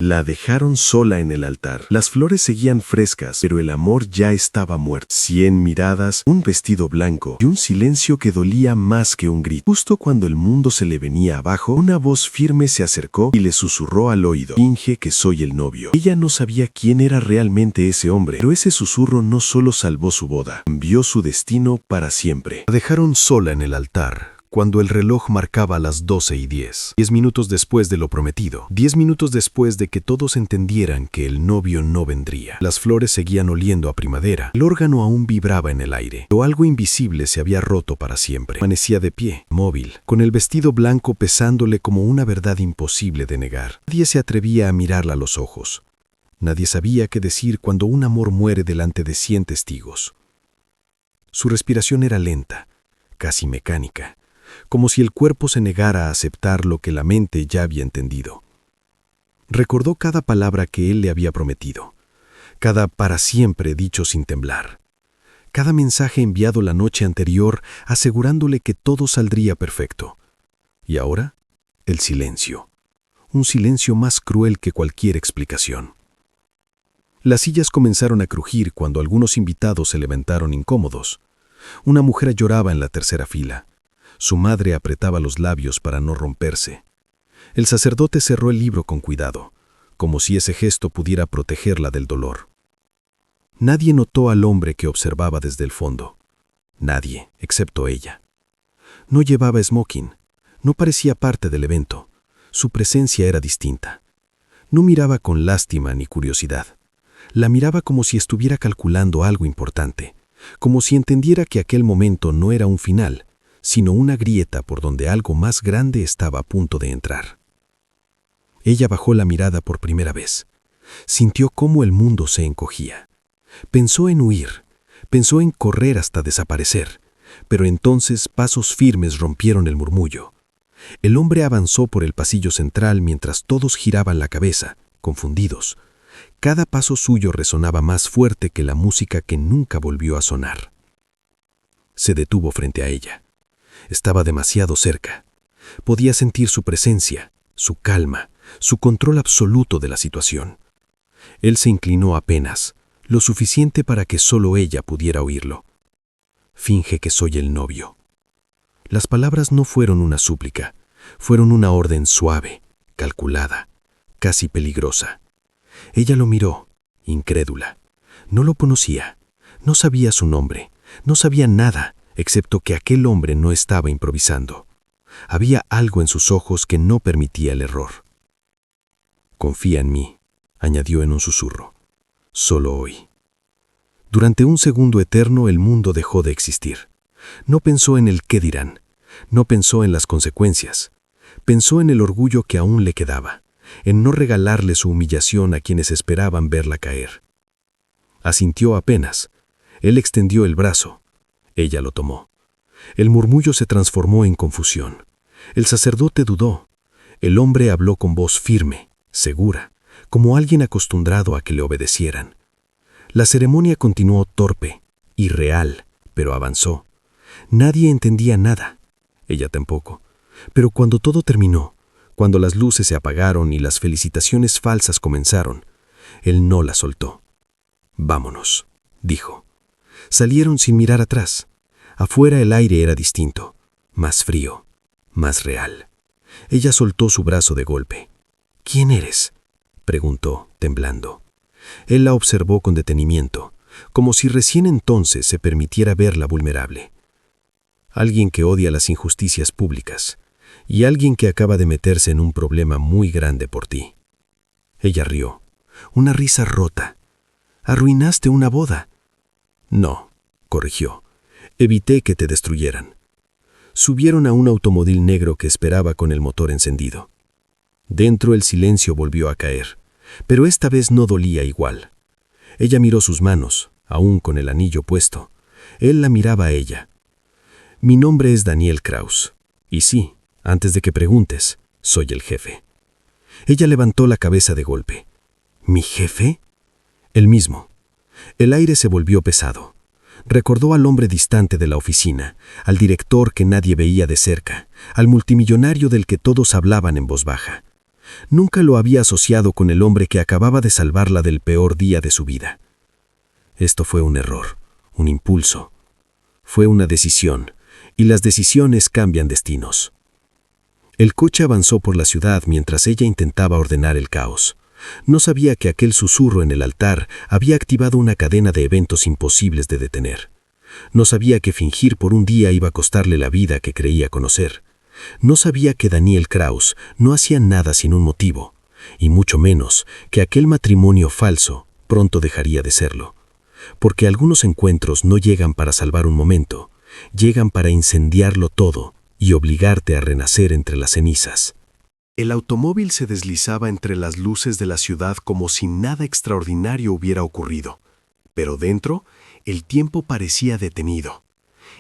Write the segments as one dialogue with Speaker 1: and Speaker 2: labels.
Speaker 1: La dejaron sola en el altar. Las flores seguían frescas, pero el amor ya estaba muerto. 100 miradas, un vestido blanco y un silencio que dolía más que un grito. Justo cuando el mundo se le venía abajo, una voz firme se acercó y le susurró al oído: finge que soy el novio. Ella no sabía quién era realmente ese hombre, pero ese susurro no solo salvó su boda, cambió su destino para siempre.
Speaker 2: La dejaron sola en el altar cuando el reloj marcaba las 12:10. 10 minutos después de lo prometido. 10 minutos después de que todos entendieran que el novio no vendría. Las flores seguían oliendo a primavera. El órgano aún vibraba en el aire. Pero algo invisible se había roto para siempre. Amanecía de pie, móvil, con el vestido blanco pesándole como una verdad imposible de negar. Nadie se atrevía a mirarla a los ojos. Nadie sabía qué decir cuando un amor muere delante de 100 testigos. Su respiración era lenta, casi mecánica, como si el cuerpo se negara a aceptar lo que la mente ya había entendido. Recordó cada palabra que él le había prometido, cada para siempre dicho sin temblar, cada mensaje enviado la noche anterior asegurándole que todo saldría perfecto. Y ahora, el silencio, un silencio más cruel que cualquier explicación. Las sillas comenzaron a crujir cuando algunos invitados se levantaron incómodos. Una mujer lloraba en la tercera fila. Su madre apretaba los labios para no romperse. El sacerdote cerró el libro con cuidado, como si ese gesto pudiera protegerla del dolor. Nadie notó al hombre que observaba desde el fondo. Nadie, excepto ella. No llevaba smoking, no parecía parte del evento. Su presencia era distinta. No miraba con lástima ni curiosidad. La miraba como si estuviera calculando algo importante, como si entendiera que aquel momento no era un final, sino una grieta por donde algo más grande estaba a punto de entrar. Ella bajó la mirada por primera vez. Sintió cómo el mundo se encogía. Pensó en huir, pensó en correr hasta desaparecer, pero entonces pasos firmes rompieron el murmullo. El hombre avanzó por el pasillo central mientras todos giraban la cabeza, confundidos. Cada paso suyo resonaba más fuerte que la música que nunca volvió a sonar. Se detuvo frente a ella. Estaba demasiado cerca. Podía sentir su presencia, su calma, su control absoluto de la situación. Él se inclinó apenas, lo suficiente para que solo ella pudiera oírlo. Finge que soy el novio. Las palabras no fueron una súplica, fueron una orden suave, calculada, casi peligrosa. Ella lo miró, incrédula. No lo conocía, no sabía su nombre, no sabía nada, excepto que aquel hombre no estaba improvisando. Había algo en sus ojos que no permitía el error. Confía en mí, añadió en un susurro. Solo hoy. Durante un segundo eterno el mundo dejó de existir. No pensó en el qué dirán, no pensó en las consecuencias. Pensó en el orgullo que aún le quedaba, en no regalarle su humillación a quienes esperaban verla caer. Asintió apenas. Él extendió el brazo. Ella lo tomó. El murmullo se transformó en confusión. El sacerdote dudó. El hombre habló con voz firme, segura, como alguien acostumbrado a que le obedecieran. La ceremonia continuó torpe, irreal, pero avanzó. Nadie entendía nada. Ella tampoco. Pero cuando todo terminó, cuando las luces se apagaron y las felicitaciones falsas comenzaron, él no la soltó. «Vámonos», dijo. Salieron sin mirar atrás. Afuera el aire era distinto, más frío, más real. Ella soltó su brazo de golpe. «¿Quién eres?», preguntó, temblando. Él la observó con detenimiento, como si recién entonces se permitiera verla vulnerable. Alguien que odia las injusticias públicas, y alguien que acaba de meterse en un problema muy grande por ti. Ella rió, una risa rota. «Arruinaste una boda». «No», corrigió. «Evité que te destruyeran». Subieron a un automóvil negro que esperaba con el motor encendido. Dentro el silencio volvió a caer, pero esta vez no dolía igual. Ella miró sus manos, aún con el anillo puesto. Él la miraba a ella. «Mi nombre es Daniel Kraus. Y sí, antes de que preguntes, soy el jefe». Ella levantó la cabeza de golpe. «¿Mi jefe?» «El mismo». El aire se volvió pesado. Recordó al hombre distante de la oficina, al director que nadie veía de cerca, al multimillonario del que todos hablaban en voz baja. Nunca lo había asociado con el hombre que acababa de salvarla del peor día de su vida. Esto fue un error, un impulso. Fue una decisión, y las decisiones cambian destinos. El coche avanzó por la ciudad mientras ella intentaba ordenar el caos. No sabía que aquel susurro en el altar había activado una cadena de eventos imposibles de detener. No sabía que fingir por un día iba a costarle la vida que creía conocer. No sabía que Daniel Kraus no hacía nada sin un motivo, y mucho menos que aquel matrimonio falso pronto dejaría de serlo. Porque algunos encuentros no llegan para salvar un momento, llegan para incendiarlo todo y obligarte a renacer entre las cenizas.
Speaker 1: El automóvil se deslizaba entre las luces de la ciudad como si nada extraordinario hubiera ocurrido, pero dentro el tiempo parecía detenido.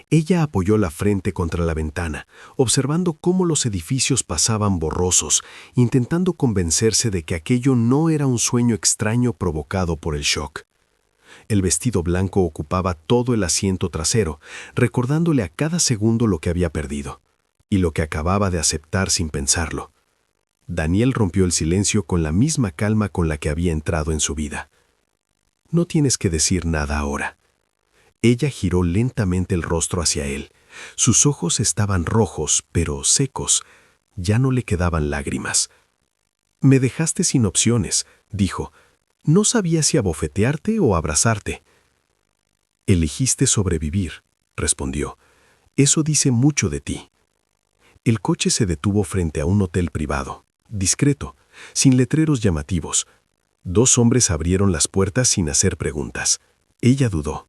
Speaker 1: Ella apoyó la frente contra la ventana, observando cómo los edificios pasaban borrosos, intentando convencerse de que aquello no era un sueño extraño provocado por el shock. El vestido blanco ocupaba todo el asiento trasero, recordándole a cada segundo lo que había perdido, y lo que acababa de aceptar sin pensarlo. Daniel rompió el silencio con la misma calma con la que había entrado en su vida. «No tienes que decir nada ahora». Ella giró lentamente el rostro hacia él. Sus ojos estaban rojos, pero secos. Ya no le quedaban lágrimas. «Me dejaste sin opciones», dijo. «No sabía si abofetearte o abrazarte». «Elegiste sobrevivir», respondió. «Eso dice mucho de ti». El coche se detuvo frente a un hotel privado, discreto, sin letreros llamativos. Dos hombres abrieron las puertas sin hacer preguntas. Ella dudó.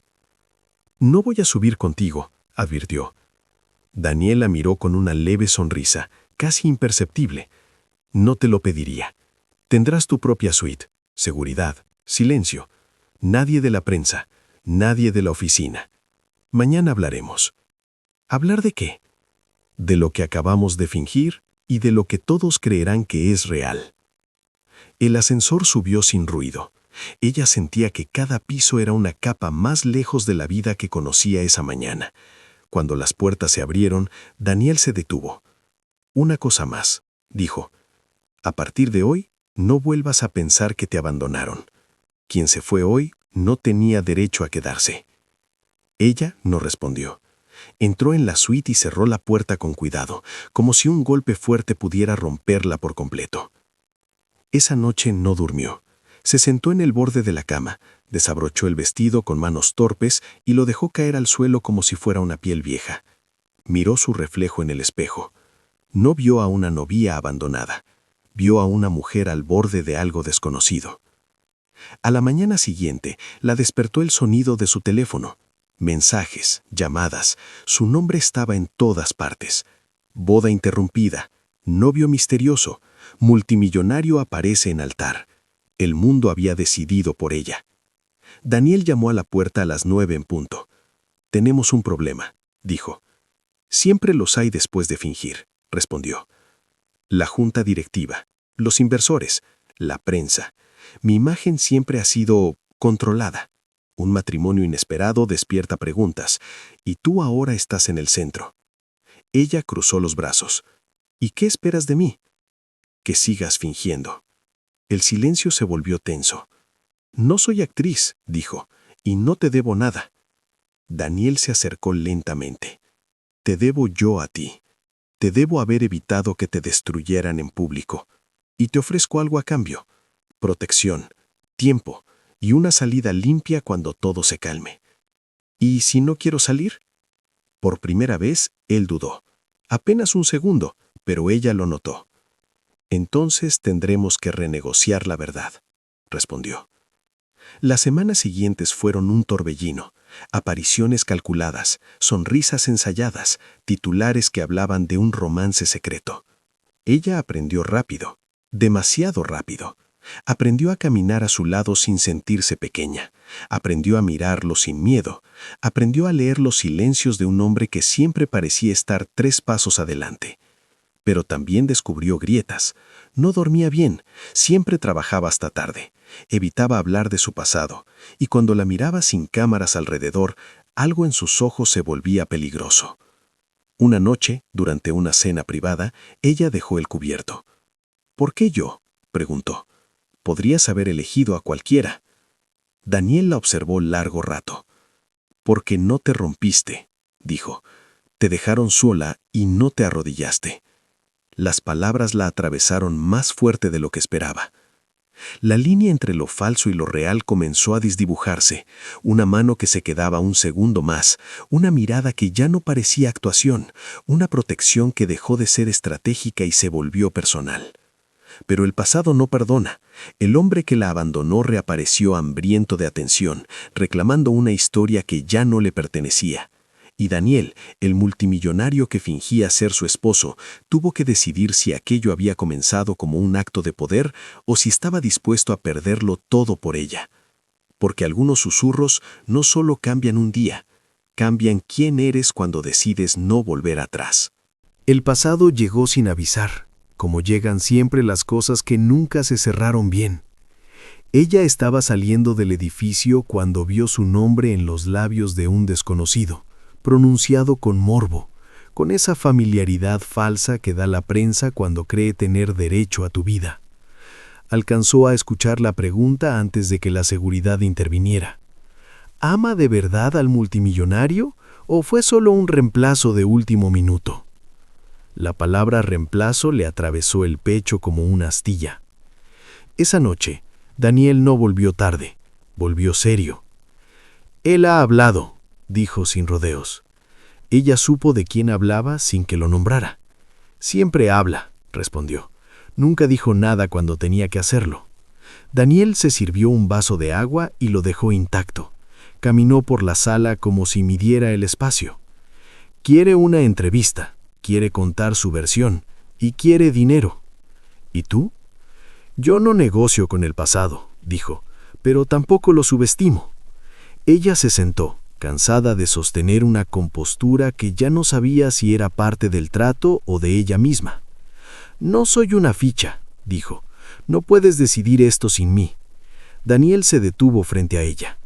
Speaker 1: «No voy a subir contigo», advirtió. Daniel la miró con una leve sonrisa, casi imperceptible. «No te lo pediría. Tendrás tu propia suite. Seguridad, silencio. Nadie de la prensa, nadie de la oficina. Mañana hablaremos». ¿Hablar de qué? De lo que acabamos de fingir y de lo que todos creerán que es real. El ascensor subió sin ruido. Ella sentía que cada piso era una capa más lejos de la vida que conocía esa mañana. Cuando las puertas se abrieron, Daniel se detuvo. «Una cosa más», dijo. «A partir de hoy, no vuelvas a pensar que te abandonaron. Quien se fue hoy no tenía derecho a quedarse». Ella no respondió. Entró en la suite y cerró la puerta con cuidado, como si un golpe fuerte pudiera romperla por completo. Esa noche no durmió. Se sentó en el borde de la cama, desabrochó el vestido con manos torpes y lo dejó caer al suelo como si fuera una piel vieja. Miró su reflejo en el espejo. No vio a una novia abandonada. Vio a una mujer al borde de algo desconocido. A la mañana siguiente, la despertó el sonido de su teléfono. Mensajes, llamadas, su nombre estaba en todas partes. Boda interrumpida, novio misterioso, multimillonario aparece en altar. El mundo había decidido por ella. Daniel llamó a la puerta a las 9 en punto. «Tenemos un problema», dijo. «Siempre los hay después de fingir», respondió. «La junta directiva, los inversores, la prensa. Mi imagen siempre ha sido controlada. Un matrimonio inesperado despierta preguntas, y tú ahora estás en el centro». Ella cruzó los brazos. «¿Y qué esperas de mí?» «Que sigas fingiendo». El silencio se volvió tenso. «No soy actriz», dijo, «y no te debo nada». Daniel se acercó lentamente. «Te debo yo a ti. Te debo haber evitado que te destruyeran en público. Y te ofrezco algo a cambio. Protección, tiempo y una salida limpia cuando todo se calme». «¿Y si no quiero salir?» Por primera vez, él dudó. Apenas un segundo, pero ella lo notó. «Entonces tendremos que renegociar la verdad», respondió. Las semanas siguientes fueron un torbellino. Apariciones calculadas, sonrisas ensayadas, titulares que hablaban de un romance secreto. Ella aprendió rápido, demasiado rápido. Aprendió a caminar a su lado sin sentirse pequeña. Aprendió a mirarlo sin miedo. Aprendió a leer los silencios de un hombre que siempre parecía estar 3 pasos adelante. Pero también descubrió grietas. No dormía bien, siempre trabajaba hasta tarde. Evitaba hablar de su pasado, y cuando la miraba sin cámaras alrededor, algo en sus ojos se volvía peligroso. Una noche, durante una cena privada, ella dejó el cubierto. ¿Por qué yo?, preguntó. Podrías haber elegido a cualquiera. Daniel la observó largo rato. Porque no te rompiste, dijo. Te dejaron sola y no te arrodillaste. Las palabras la atravesaron más fuerte de lo que esperaba. La línea entre lo falso y lo real comenzó a desdibujarse, una mano que se quedaba un segundo más, una mirada que ya no parecía actuación, una protección que dejó de ser estratégica y se volvió personal. Pero el pasado no perdona. El hombre que la abandonó reapareció hambriento de atención, reclamando una historia que ya no le pertenecía. Y Daniel, el multimillonario que fingía ser su esposo, tuvo que decidir si aquello había comenzado como un acto de poder o si estaba dispuesto a perderlo todo por ella. Porque algunos susurros no solo cambian un día, cambian quién eres cuando decides no volver atrás.
Speaker 2: El pasado llegó sin avisar, como llegan siempre las cosas que nunca se cerraron bien. Ella estaba saliendo del edificio cuando vio su nombre en los labios de un desconocido, pronunciado con morbo, con esa familiaridad falsa que da la prensa cuando cree tener derecho a tu vida. Alcanzó a escuchar la pregunta antes de que la seguridad interviniera. ¿Ama de verdad al multimillonario o fue solo un reemplazo de último minuto? La palabra reemplazo le atravesó el pecho como una astilla. Esa noche, Daniel no volvió tarde, volvió serio. Él ha hablado, dijo sin rodeos. Ella supo de quién hablaba sin que lo nombrara. Siempre habla, respondió. Nunca dijo nada cuando tenía que hacerlo. Daniel se sirvió un vaso de agua y lo dejó intacto. Caminó por la sala como si midiera el espacio. Quiere una entrevista, quiere contar su versión y quiere dinero. ¿Y tú? Yo no negocio con el pasado, dijo, pero tampoco lo subestimo. Ella se sentó, cansada de sostener una compostura que ya no sabía si era parte del trato o de ella misma. No soy una ficha, dijo. No puedes decidir esto sin mí. Daniel se detuvo frente a ella.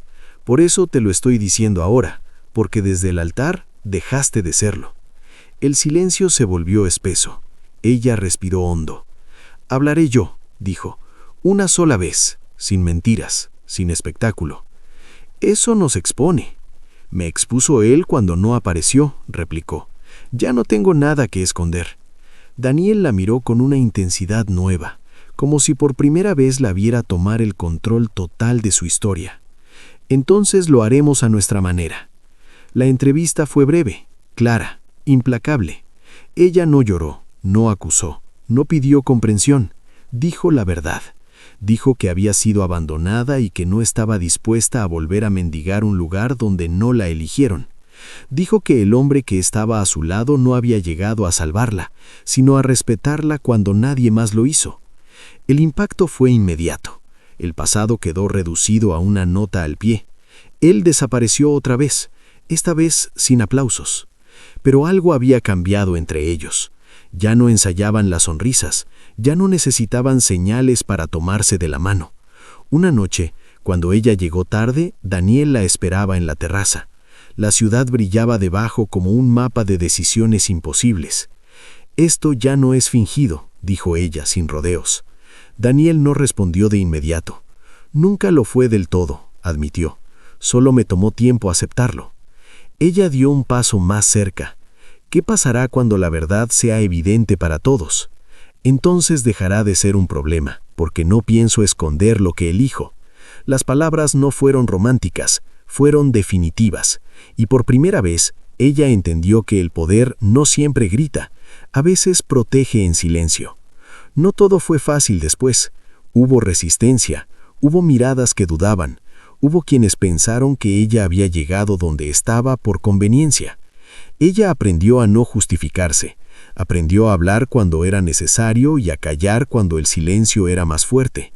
Speaker 2: Por eso te lo estoy diciendo ahora, porque desde el altar dejaste de serlo. El silencio se volvió espeso. Ella respiró hondo. Hablaré yo, dijo, una sola vez, sin mentiras, sin espectáculo. Eso nos expone. Me expuso él cuando no apareció, replicó. Ya no tengo nada que esconder. Daniel la miró con una intensidad nueva, como si por primera vez la viera tomar el control total de su historia. Entonces lo haremos a nuestra manera. La entrevista fue breve, clara, implacable. Ella no lloró, no acusó, no pidió comprensión. Dijo la verdad. Dijo que había sido abandonada y que no estaba dispuesta a volver a mendigar un lugar donde no la eligieron. Dijo que el hombre que estaba a su lado no había llegado a salvarla, sino a respetarla cuando nadie más lo hizo. El impacto fue inmediato. El pasado quedó reducido a una nota al pie. Él desapareció otra vez, esta vez sin aplausos. Pero algo había cambiado entre ellos. Ya no ensayaban las sonrisas, ya no necesitaban señales para tomarse de la mano. Una noche, cuando ella llegó tarde, Daniel la esperaba en la terraza. La ciudad brillaba debajo como un mapa de decisiones imposibles. Esto ya no es fingido, dijo ella sin rodeos. Daniel no respondió de inmediato. Nunca lo fue del todo, admitió. Solo me tomó tiempo aceptarlo. Ella dio un paso más cerca. ¿Qué pasará cuando la verdad sea evidente para todos? Entonces dejará de ser un problema, porque no pienso esconder lo que elijo. Las palabras no fueron románticas, fueron definitivas, y por primera vez ella entendió que el poder no siempre grita, a veces protege en silencio. No todo fue fácil después. Hubo resistencia, hubo miradas que dudaban, hubo quienes pensaron que ella había llegado donde estaba por conveniencia. Ella aprendió a no justificarse, aprendió a hablar cuando era necesario y a callar cuando el silencio era más fuerte.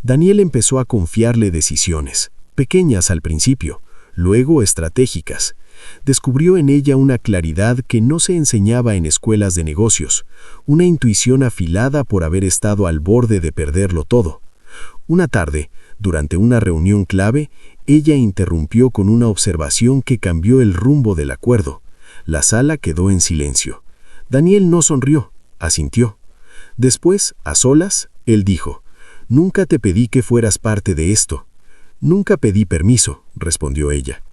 Speaker 2: Daniel empezó a confiarle decisiones, pequeñas al principio, luego estratégicas. Descubrió en ella una claridad que no se enseñaba en escuelas de negocios, una intuición afilada por haber estado al borde de perderlo todo. Una tarde, durante una reunión clave, ella interrumpió con una observación que cambió el rumbo del acuerdo. La sala quedó en silencio. Daniel no sonrió, asintió.
Speaker 3: Después, a solas, él dijo: «Nunca te pedí que fueras parte de esto». «Nunca pedí permiso», respondió ella.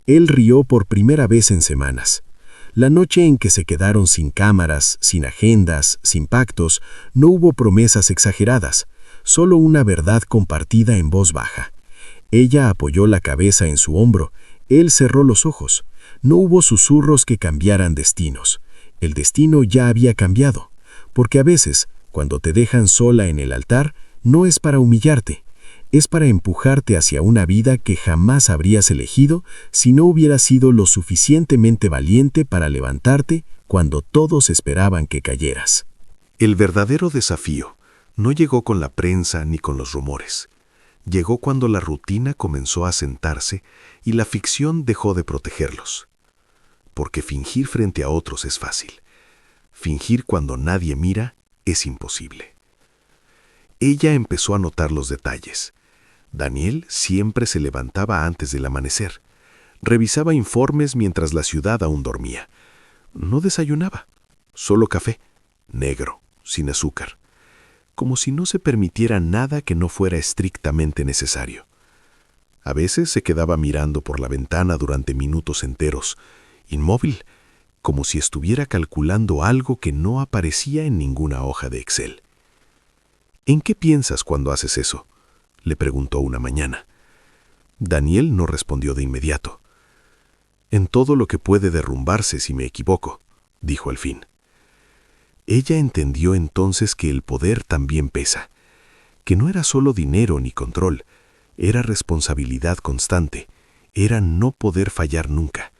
Speaker 3: Él rió por primera vez en semanas. La noche en que se quedaron sin cámaras, sin agendas, sin pactos, no hubo promesas exageradas, solo una verdad compartida en voz baja. Ella apoyó la cabeza en su hombro, él cerró los ojos. No hubo susurros que cambiaran destinos. El destino ya había cambiado, porque a veces, cuando te dejan sola en el altar, no es para humillarte, es para empujarte hacia una vida que jamás habrías elegido si no hubieras sido lo suficientemente valiente para levantarte cuando todos esperaban que cayeras.
Speaker 1: El verdadero desafío no llegó con la prensa ni con los rumores. Llegó cuando la rutina comenzó a sentarse y la ficción dejó de protegerlos. Porque fingir frente a otros es fácil. Fingir cuando nadie mira es imposible. Ella empezó a notar los detalles. Daniel siempre se levantaba antes del amanecer. Revisaba informes mientras la ciudad aún dormía. No desayunaba, solo café, negro, sin azúcar. Como si no se permitiera nada que no fuera estrictamente necesario. A veces se quedaba mirando por la ventana durante minutos enteros, inmóvil, como si estuviera calculando algo que no aparecía en ninguna hoja de Excel. ¿En qué piensas cuando haces eso?, le preguntó una mañana. Daniel no respondió de inmediato. En todo lo que puede derrumbarse si me equivoco, dijo al fin. Ella entendió entonces que el poder también pesa, que no era solo dinero ni control, era responsabilidad constante, era no poder fallar nunca.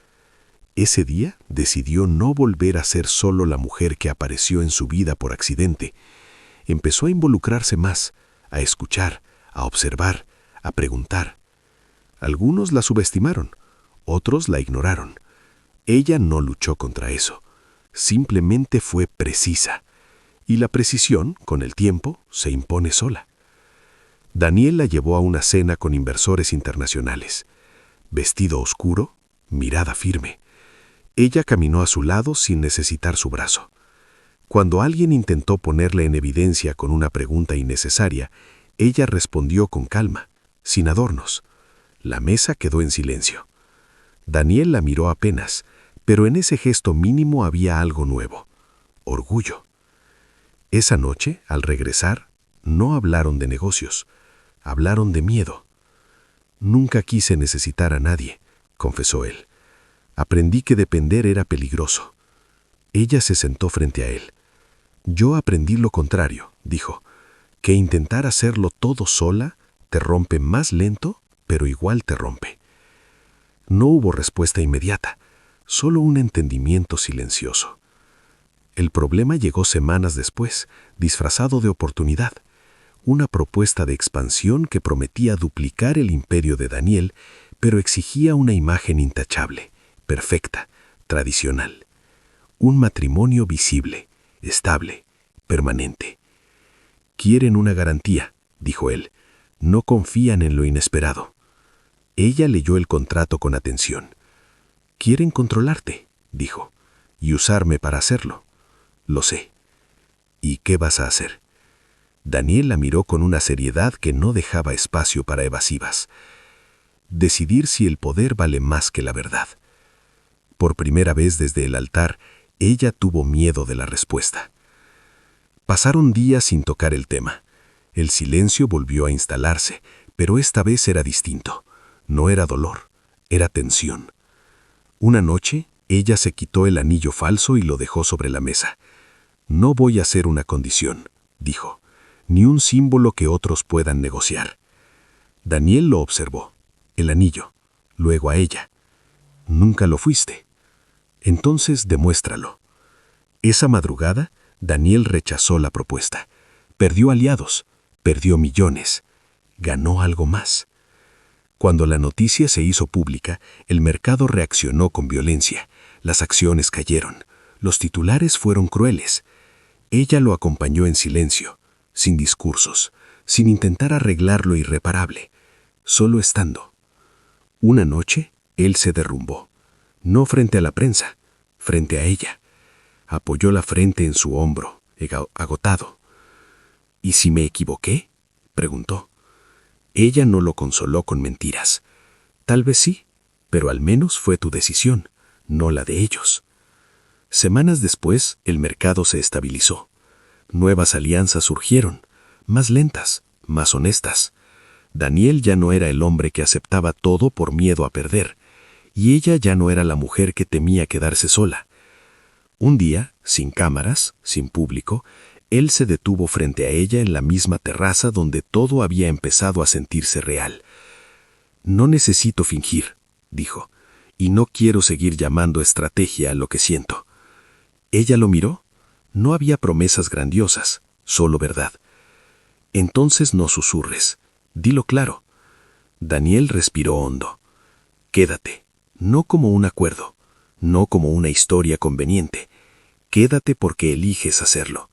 Speaker 1: Ese día decidió no volver a ser solo la mujer que apareció en su vida por accidente. Empezó a involucrarse más, a escuchar, a observar, a preguntar. Algunos la subestimaron, otros la ignoraron. Ella no luchó contra eso. Simplemente fue precisa. Y la precisión, con el tiempo, se impone sola. Daniel la llevó a una cena con inversores internacionales. Vestido oscuro, mirada firme. Ella caminó a su lado sin necesitar su brazo. Cuando alguien intentó ponerla en evidencia con una pregunta innecesaria, ella respondió con calma, sin adornos. La mesa quedó en silencio. Daniel la miró apenas, pero en ese gesto mínimo había algo nuevo: orgullo. Esa noche, al regresar, no hablaron de negocios, hablaron de miedo. Nunca quise necesitar a nadie, confesó él. Aprendí que depender era peligroso. Ella se sentó frente a él. Yo aprendí lo contrario, dijo, que intentar hacerlo todo sola te rompe más lento, pero igual te rompe. No hubo respuesta inmediata, solo un entendimiento silencioso. El problema llegó semanas después, disfrazado de oportunidad. Una propuesta de expansión que prometía duplicar el imperio de Daniel, pero exigía una imagen intachable, perfecta, tradicional. Un matrimonio visible, estable, permanente. Quieren una garantía, dijo él. No confían en lo inesperado. Ella leyó el contrato con atención. Quieren controlarte, dijo, y usarme para hacerlo. Lo sé. ¿Y qué vas a hacer? Daniel la miró con una seriedad que no dejaba espacio para evasivas. Decidir si el poder vale más que la verdad. Por primera vez desde el altar, ella tuvo miedo de la respuesta. Pasaron días sin tocar el tema. El silencio volvió a instalarse, pero esta vez era distinto. No era dolor, era tensión. Una noche, ella se quitó el anillo falso y lo dejó sobre la mesa. No voy a hacer una condición, dijo, ni un símbolo que otros puedan negociar. Daniel lo observó, el anillo, luego a ella. Nunca lo fuiste. Entonces demuéstralo. Esa madrugada, Daniel rechazó la propuesta. Perdió aliados, perdió millones, ganó algo más. Cuando la noticia se hizo pública, el mercado reaccionó con violencia. Las acciones cayeron. Los titulares fueron crueles. Ella lo acompañó en silencio, sin discursos, sin intentar arreglar lo irreparable, solo estando. Una noche, él se derrumbó. No frente a la prensa, frente a ella. Apoyó la frente en su hombro, agotado. ¿Y si me equivoqué?, preguntó. Ella no lo consoló con mentiras. Tal vez sí, pero al menos fue tu decisión, no la de ellos. Semanas después, el mercado se estabilizó. Nuevas alianzas surgieron, más lentas, más honestas. Daniel ya no era el hombre que aceptaba todo por miedo a perder, y ella ya no era la mujer que temía quedarse sola. Un día, sin cámaras, sin público, él se detuvo frente a ella en la misma terraza donde todo había empezado a sentirse real. «No necesito fingir», dijo, «y no quiero seguir llamando estrategia a lo que siento». Ella lo miró. No había promesas grandiosas, solo verdad. «Entonces no susurres, dilo claro». Daniel respiró hondo. «Quédate, no como un acuerdo, no como una historia conveniente. Quédate porque eliges hacerlo».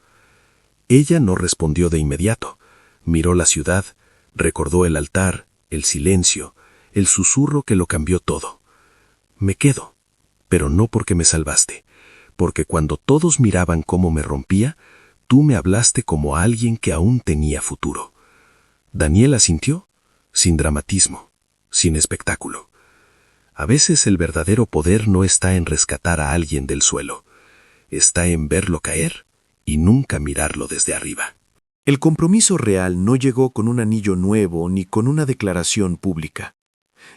Speaker 1: Ella no respondió de inmediato. Miró la ciudad, recordó el altar, el silencio, el susurro que lo cambió todo. «Me quedo, pero no porque me salvaste, porque cuando todos miraban cómo me rompía, tú me hablaste como a alguien que aún tenía futuro». Daniel asintió, sin dramatismo, sin espectáculo. A veces el verdadero poder no está en rescatar a alguien del suelo, está en verlo caer y nunca mirarlo desde arriba.
Speaker 3: El compromiso real no llegó con un anillo nuevo ni con una declaración pública.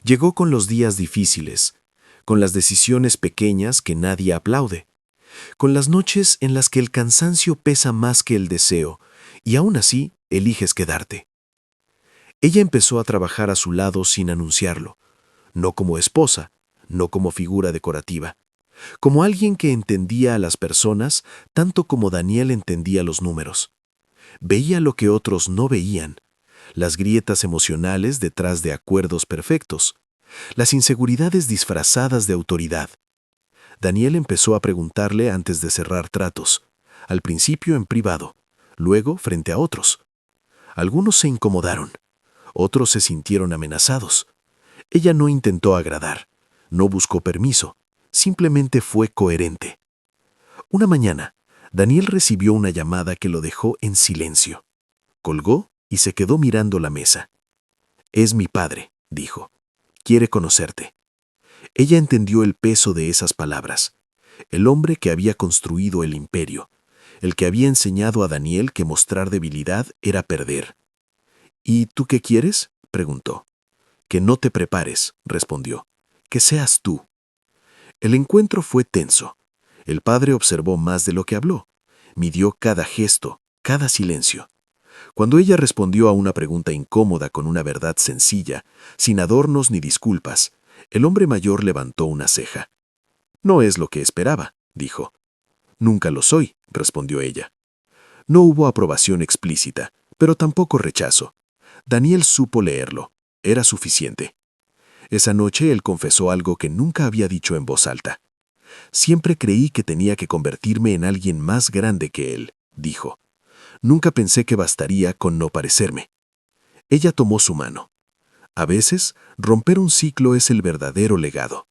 Speaker 3: Llegó con los días difíciles, con las decisiones pequeñas que nadie aplaude, con las noches en las que el cansancio pesa más que el deseo y aún así eliges quedarte. Ella empezó a trabajar a su lado sin anunciarlo, no como esposa, no como figura decorativa, como alguien que entendía a las personas tanto como Daniel entendía los números. Veía lo que otros no veían, las grietas emocionales detrás de acuerdos perfectos, las inseguridades disfrazadas de autoridad. Daniel empezó a preguntarle antes de cerrar tratos, al principio en privado, luego frente a otros. Algunos se incomodaron, otros se sintieron amenazados. Ella no intentó agradar, no buscó permiso, simplemente fue coherente. Una mañana, Daniel recibió una llamada que lo dejó en silencio. Colgó y se quedó mirando la mesa. «Es mi padre», dijo. «Quiere conocerte». Ella entendió el peso de esas palabras. El hombre que había construido el imperio, el que había enseñado a Daniel que mostrar debilidad era perder. «¿Y tú qué quieres?», preguntó. «Que no te prepares», respondió. «Que seas tú». El encuentro fue tenso. El padre observó más de lo que habló. Midió cada gesto, cada silencio. Cuando ella respondió a una pregunta incómoda con una verdad sencilla, sin adornos ni disculpas, el hombre mayor levantó una ceja. «No es lo que esperaba», dijo. «Nunca lo soy», respondió ella. No hubo aprobación explícita, pero tampoco rechazo. Daniel supo leerlo. Era suficiente. Esa noche él confesó algo que nunca había dicho en voz alta. «Siempre creí que tenía que convertirme en alguien más grande que él», dijo. «Nunca pensé que bastaría con no parecerme». Ella tomó su mano. A veces, romper un ciclo es el verdadero legado.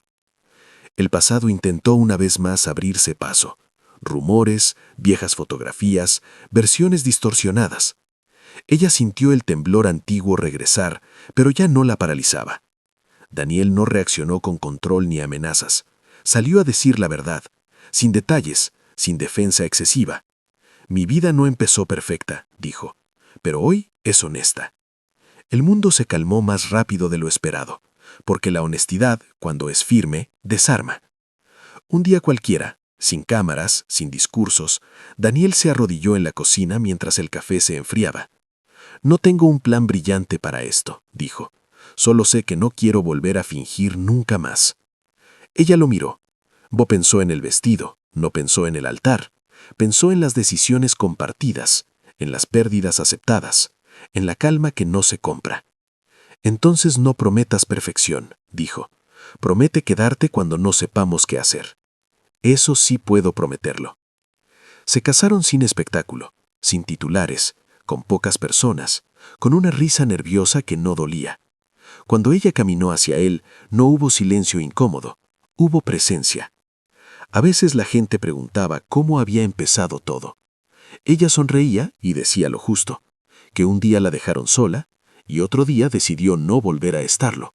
Speaker 3: El pasado intentó una vez más abrirse paso. Rumores, viejas fotografías, versiones distorsionadas. Ella sintió el temblor antiguo regresar, pero ya no la paralizaba. Daniel no reaccionó con control ni amenazas. Salió a decir la verdad, sin detalles, sin defensa excesiva. «Mi vida no empezó perfecta», dijo, «pero hoy es honesta». El mundo se calmó más rápido de lo esperado, porque la honestidad, cuando es firme, desarma. Un día cualquiera, sin cámaras, sin discursos, Daniel se arrodilló en la cocina mientras el café se enfriaba. «No tengo un plan brillante para esto», dijo. «Solo sé que no quiero volver a fingir nunca más». Ella lo miró. Bo pensó en el vestido, no pensó en el altar. Pensó en las decisiones compartidas, en las pérdidas aceptadas, en la calma que no se compra. «Entonces no prometas perfección», dijo. «Promete quedarte cuando no sepamos qué hacer». «Eso sí puedo prometerlo». Se casaron sin espectáculo, sin titulares, con pocas personas, con una risa nerviosa que no dolía. Cuando ella caminó hacia él, no hubo silencio incómodo, hubo presencia. A veces la gente preguntaba cómo había empezado todo. Ella sonreía y decía lo justo.
Speaker 1: que un día la dejaron sola y otro día decidió no volver a estarlo.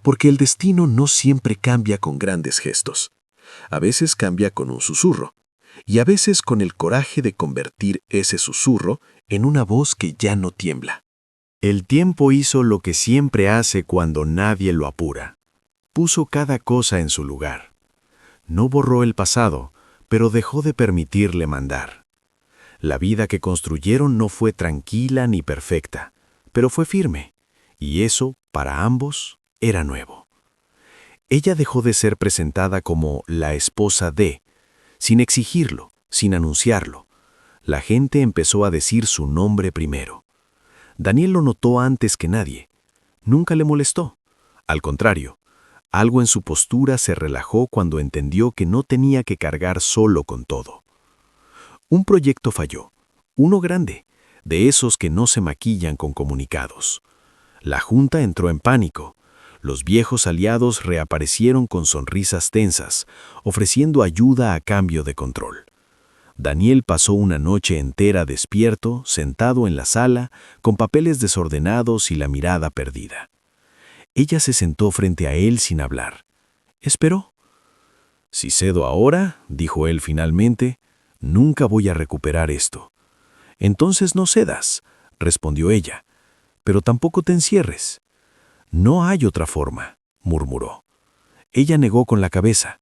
Speaker 1: Porque el destino no siempre cambia con grandes gestos. A veces cambia con un susurro, y a veces con el coraje de convertir ese susurro en una voz que ya no tiembla.
Speaker 2: El tiempo hizo lo que siempre hace cuando nadie lo apura. Puso cada cosa en su lugar. No borró el pasado, pero dejó de permitirle mandar. La vida que construyeron no fue tranquila ni perfecta, pero fue firme, y eso, para ambos, era nuevo. Ella dejó de ser presentada como la esposa de, sin exigirlo, sin anunciarlo. La gente empezó a decir su nombre primero. Daniel lo notó antes que nadie. Nunca le molestó. Al contrario, algo en su postura se relajó cuando entendió que no tenía que cargar solo con todo. Un proyecto falló, uno grande, de esos que no se maquillan con comunicados. La junta entró en pánico. Los viejos aliados reaparecieron con sonrisas tensas, ofreciendo ayuda a cambio de control. Daniel pasó una noche entera despierto, sentado en la sala, con papeles desordenados y la mirada perdida. Ella se sentó frente a él sin hablar. Esperó. «Si cedo ahora», dijo él finalmente, «nunca voy a recuperar esto». «Entonces no cedas», respondió ella, «pero tampoco te encierres». «No hay otra forma», murmuró. Ella negó con la cabeza.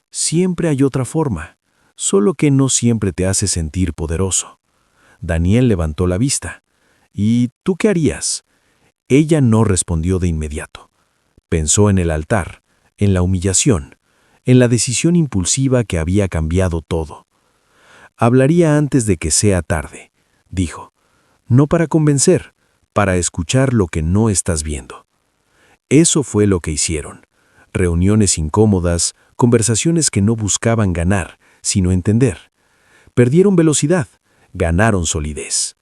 Speaker 2: «Siempre hay otra forma, solo que no siempre te hace sentir poderoso». Daniel levantó la vista. «¿Y tú qué harías?». Ella no respondió de inmediato. Pensó en el altar, en la humillación, en la decisión impulsiva que había cambiado todo. «Hablaría antes de que sea tarde», dijo. «No para convencer, para escuchar lo que no estás viendo». Eso fue lo que hicieron. Reuniones incómodas, conversaciones que no buscaban ganar, sino entender. Perdieron velocidad, ganaron solidez.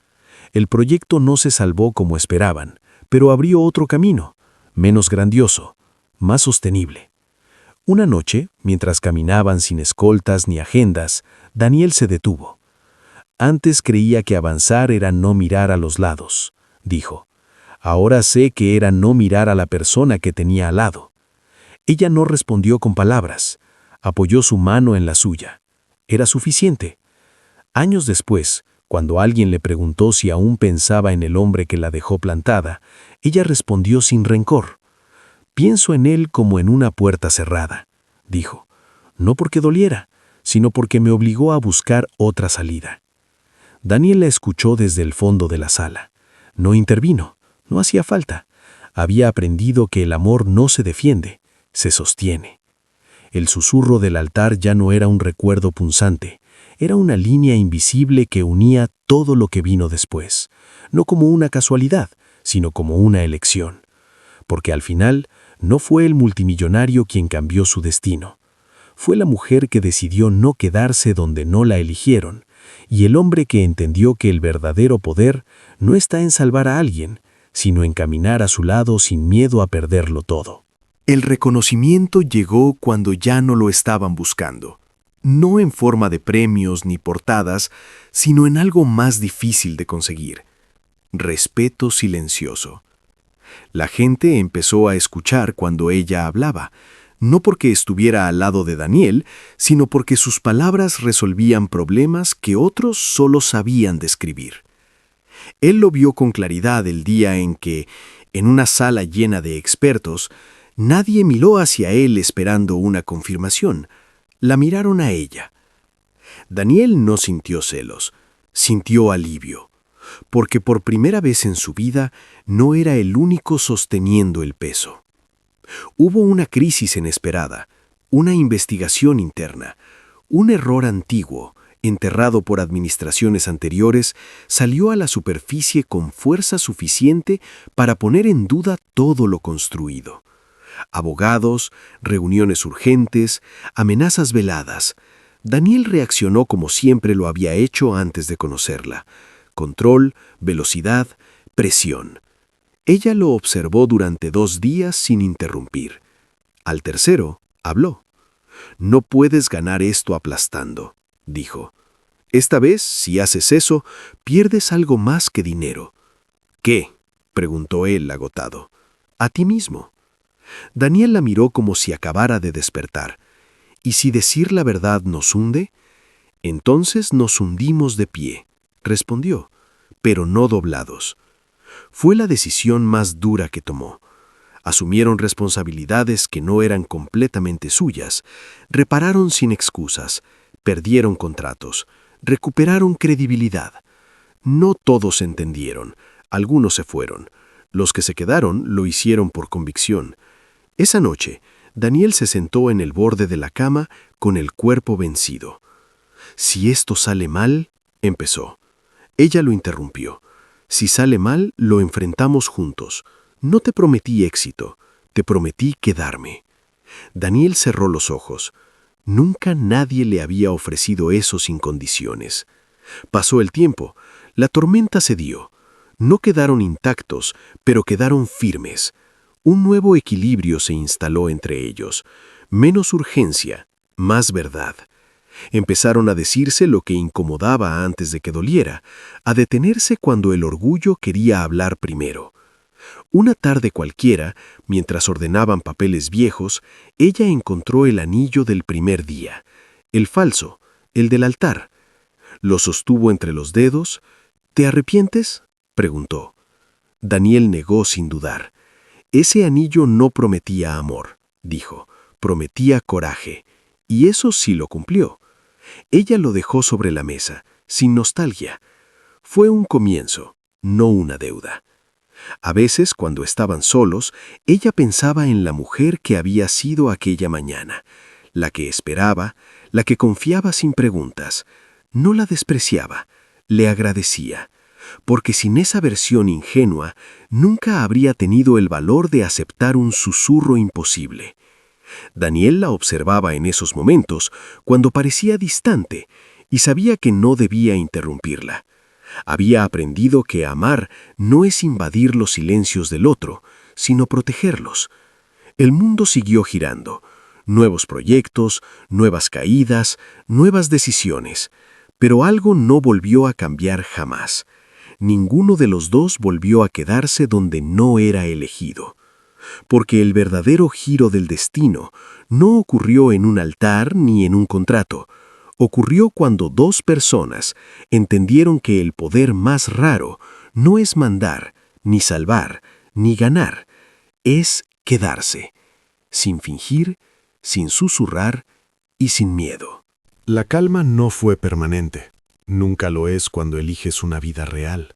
Speaker 2: El proyecto no se salvó como esperaban, pero abrió otro camino, menos grandioso, más sostenible. Una noche, mientras caminaban sin escoltas ni agendas, Daniel se detuvo. «Antes creía que avanzar era no mirar a los lados», dijo. «Ahora sé que era no mirar a la persona que tenía al lado». Ella no respondió con palabras. Apoyó su mano en la suya. Era suficiente. Años después, cuando alguien le preguntó si aún pensaba en el hombre que la dejó plantada, ella respondió sin rencor. «Pienso en él como en una puerta cerrada», dijo. «No porque doliera, sino porque me obligó a buscar otra salida». Daniel la escuchó desde el fondo de la sala. No intervino. No hacía falta. Había aprendido que el amor no se defiende, se sostiene. El susurro del altar ya no era un recuerdo punzante, era una línea invisible que unía todo lo que vino después, no como una casualidad, sino como una elección. Porque al final no fue el multimillonario quien cambió su destino. Fue la mujer que decidió no quedarse donde no la eligieron, y el hombre que entendió que el verdadero poder no está en salvar a alguien, sino en caminar a su lado sin miedo a perderlo todo. El reconocimiento llegó cuando ya no lo estaban buscando, no en forma de premios ni portadas, sino en algo más difícil de conseguir: respeto silencioso. La gente empezó a escuchar cuando ella hablaba, no porque estuviera al lado de Daniel, sino porque sus palabras resolvían problemas que otros solo sabían describir. Él lo vio con claridad el día en que, en una sala llena de expertos, nadie miró hacia él esperando una confirmación. La miraron a ella. Daniel no sintió celos, sintió alivio, porque por primera vez en su vida no era el único sosteniendo el peso. Hubo una crisis inesperada, una investigación interna, un error antiguo, enterrado por administraciones anteriores, salió a la superficie con fuerza suficiente para poner en duda todo lo construido. Abogados, reuniones urgentes, amenazas veladas. Daniel reaccionó como siempre lo había hecho antes de conocerla. Control, velocidad, presión. Ella lo observó durante 2 días sin interrumpir. Al tercero, habló. «No puedes ganar esto aplastando», dijo. «Esta vez, si haces eso, pierdes algo más que dinero.
Speaker 1: ¿Qué?, preguntó él agotado. A ti mismo. Daniel la miró como si acabara de despertar. ¿Y si decir la verdad nos hunde? Entonces nos hundimos de pie, respondió, pero no doblados. Fue la decisión más dura que tomó. Asumieron responsabilidades que no eran completamente suyas, repararon sin excusas, perdieron contratos, recuperaron credibilidad. No todos entendieron, algunos se fueron. Los que se quedaron lo hicieron por convicción. Esa noche, Daniel se sentó en el borde de la cama con el cuerpo vencido. «Si esto sale mal», empezó. Ella lo interrumpió. «Si sale mal, lo enfrentamos juntos. No te prometí éxito, te prometí quedarme». Daniel cerró los ojos. Nunca nadie le había ofrecido eso sin condiciones. Pasó el tiempo, la tormenta cedió. No quedaron intactos, pero quedaron firmes. Un nuevo equilibrio se instaló entre ellos. Menos urgencia, más verdad. Empezaron a decirse lo que incomodaba antes de que doliera, a detenerse cuando el orgullo quería hablar primero. Una tarde cualquiera, mientras ordenaban papeles viejos, ella encontró el anillo del primer día, el falso, el del altar. Lo sostuvo entre los dedos. «¿Te arrepientes?», preguntó. Daniel negó sin dudar. «Ese anillo no prometía amor», dijo, «prometía coraje». Y eso sí lo cumplió. Ella lo dejó sobre la mesa, sin nostalgia. Fue un comienzo, no una deuda. A veces, cuando estaban solos, ella pensaba en la mujer que había sido aquella mañana, la que esperaba, la que confiaba sin preguntas. No la despreciaba, le agradecía, porque sin esa versión ingenua, nunca habría tenido el valor de aceptar un susurro imposible. Daniel la observaba en esos momentos, cuando parecía distante, y sabía que no debía interrumpirla. Había aprendido que amar no es invadir los silencios del otro, sino protegerlos. El mundo siguió girando. Nuevos proyectos, nuevas caídas, nuevas decisiones. Pero algo no volvió a cambiar jamás. Ninguno de los dos volvió a quedarse donde no era elegido. Porque el verdadero giro del destino no ocurrió en un altar ni en un contrato. Ocurrió cuando dos personas entendieron que el poder más raro no es mandar, ni salvar, ni ganar. Es quedarse, sin fingir, sin susurrar y sin miedo.
Speaker 2: La calma no fue permanente. Nunca lo es cuando eliges una vida real.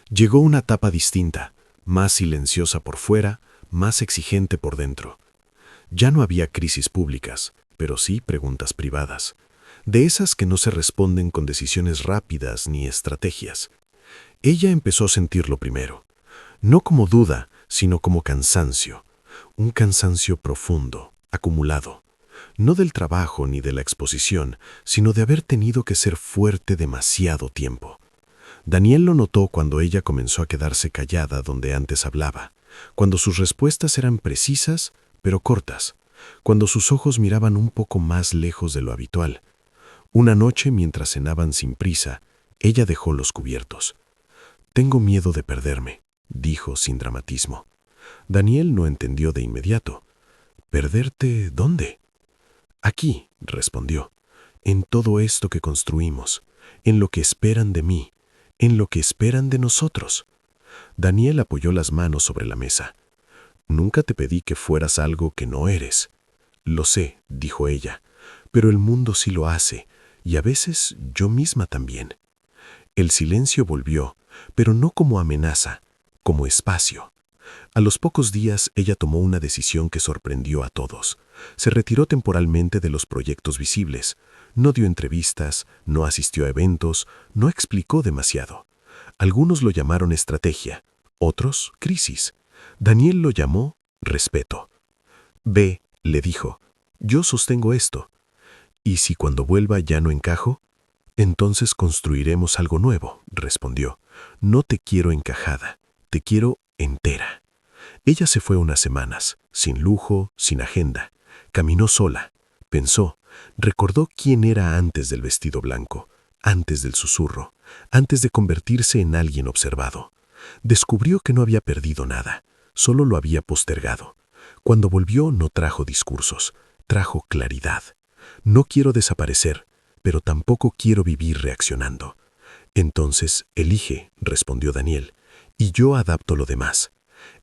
Speaker 2: Llegó una etapa distinta, más silenciosa por fuera, más exigente por dentro. Ya no había crisis públicas, pero sí preguntas privadas, de esas que no se responden con decisiones rápidas ni estrategias. Ella empezó a sentirlo primero, no como duda, sino como cansancio, un cansancio profundo, acumulado, no del trabajo ni de la exposición, sino de haber tenido que ser fuerte demasiado tiempo. Daniel lo notó cuando ella comenzó a quedarse callada donde antes hablaba, cuando sus respuestas eran precisas, pero cortas, cuando sus ojos miraban un poco más lejos de lo habitual. Una noche, mientras cenaban sin prisa, ella dejó los cubiertos. «Tengo miedo de perderme», dijo sin dramatismo. Daniel no entendió de inmediato. «¿Perderte dónde?» «Aquí», respondió, «en todo esto que construimos, en lo que esperan de mí, en lo que esperan de nosotros». Daniel apoyó las manos sobre la mesa. «Nunca te pedí que fueras algo que no eres». «Lo sé», dijo ella, «pero el mundo sí lo hace, y a veces yo misma también». El silencio volvió, pero no como amenaza, como espacio. A los pocos días ella tomó una decisión que sorprendió a todos. Se retiró temporalmente de los proyectos visibles. No dio entrevistas, no asistió a eventos, no explicó demasiado. Algunos lo llamaron estrategia, otros crisis. Daniel lo llamó respeto. «Ve», le dijo, «yo sostengo esto. ¿Y si cuando vuelva ya no encajo?» «Entonces construiremos algo nuevo», respondió. «No te quiero encajada, te quiero entera». Ella se fue unas semanas, sin lujo, sin agenda. Caminó sola, pensó, recordó quién era antes del vestido blanco, antes del susurro, antes de convertirse en alguien observado. Descubrió que no había perdido nada, solo lo había postergado. Cuando volvió no trajo discursos, trajo claridad. No quiero desaparecer, pero tampoco quiero vivir reaccionando. Entonces, elige, respondió Daniel, y yo adapto lo demás.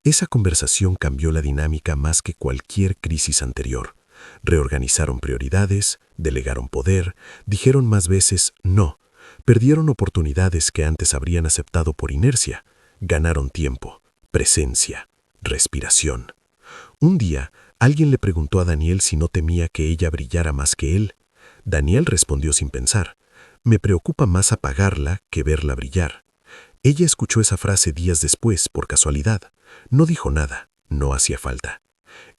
Speaker 2: Esa conversación cambió la dinámica más que cualquier crisis anterior. Reorganizaron prioridades, delegaron poder, dijeron más veces no. Perdieron oportunidades que antes habrían aceptado por inercia. Ganaron tiempo, presencia, respiración. Un día, alguien le preguntó a Daniel si no temía que ella brillara más que él. Daniel respondió sin pensar: me preocupa más apagarla que verla brillar. Ella escuchó esa frase días después, por casualidad. No dijo nada, no hacía falta.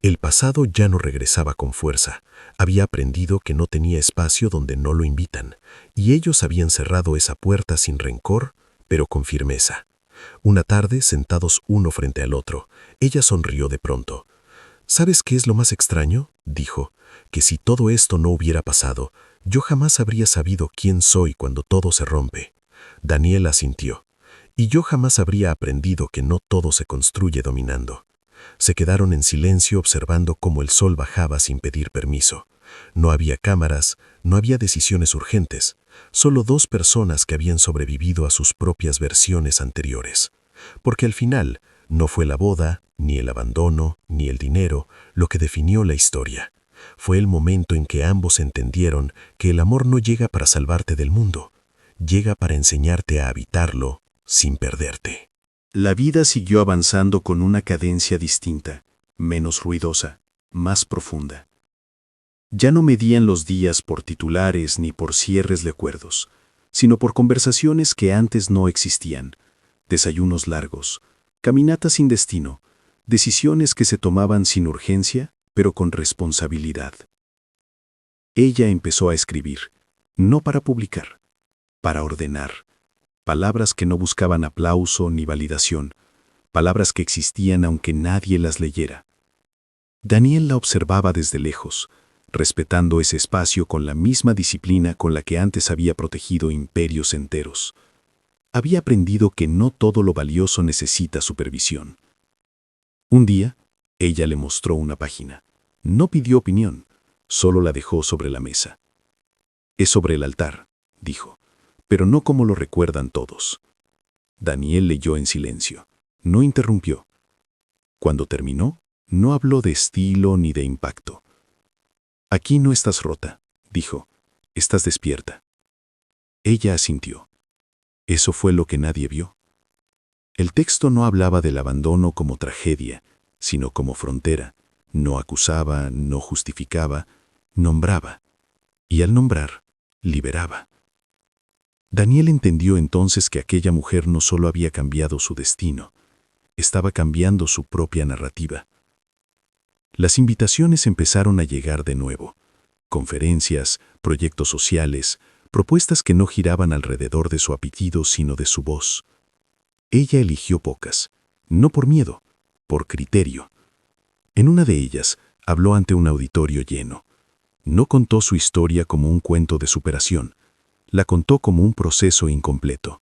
Speaker 2: El pasado ya no regresaba con fuerza. Había aprendido que no tenía espacio donde no lo invitan, y ellos habían cerrado esa puerta sin rencor, pero con firmeza. Una tarde, sentados uno frente al otro, ella sonrió de pronto. ¿Sabes qué es lo más extraño?, dijo, que si todo esto no hubiera pasado, yo jamás habría sabido quién soy cuando todo se rompe. Daniel asintió. Y yo jamás habría aprendido que no todo se construye dominando. Se quedaron en silencio observando cómo el sol bajaba sin pedir permiso. No había cámaras, no había decisiones urgentes, solo dos personas que habían sobrevivido a sus propias versiones anteriores. Porque al final, no fue la boda, ni el abandono, ni el dinero lo que definió la historia. Fue el momento en que ambos entendieron que el amor no llega para salvarte del mundo, llega para enseñarte a habitarlo sin perderte.
Speaker 1: La vida siguió avanzando con una cadencia distinta, menos ruidosa, más profunda. Ya no medían los días por titulares ni por cierres de acuerdos, sino por conversaciones que antes no existían, desayunos largos, caminatas sin destino, decisiones que se tomaban sin urgencia, pero con responsabilidad. Ella empezó a escribir, no para publicar, para ordenar. Palabras que no buscaban aplauso ni validación, palabras que existían aunque nadie las leyera. Daniel la observaba desde lejos, respetando ese espacio con la misma disciplina con la que antes había protegido imperios enteros. Había aprendido que no todo lo valioso necesita supervisión. Un día, ella le mostró una página. No pidió opinión, solo la dejó sobre la mesa. «Es sobre el altar», dijo, «pero no como lo recuerdan todos». Daniel leyó en silencio. No interrumpió. Cuando terminó, no habló de estilo ni de impacto. «Aquí no estás rota», dijo, «estás despierta». Ella asintió. Eso fue lo que nadie vio. El texto no hablaba del abandono como tragedia, sino como frontera. No acusaba, no justificaba, nombraba. Y al nombrar, liberaba. Daniel entendió entonces que aquella mujer no solo había cambiado su destino, estaba cambiando su propia narrativa. Las invitaciones empezaron a llegar de nuevo. Conferencias, proyectos sociales, propuestas que no giraban alrededor de su apellido sino de su voz. Ella eligió pocas, no por miedo, por criterio. En una de ellas, habló ante un auditorio lleno. No contó su historia como un cuento de superación, la contó como un proceso incompleto.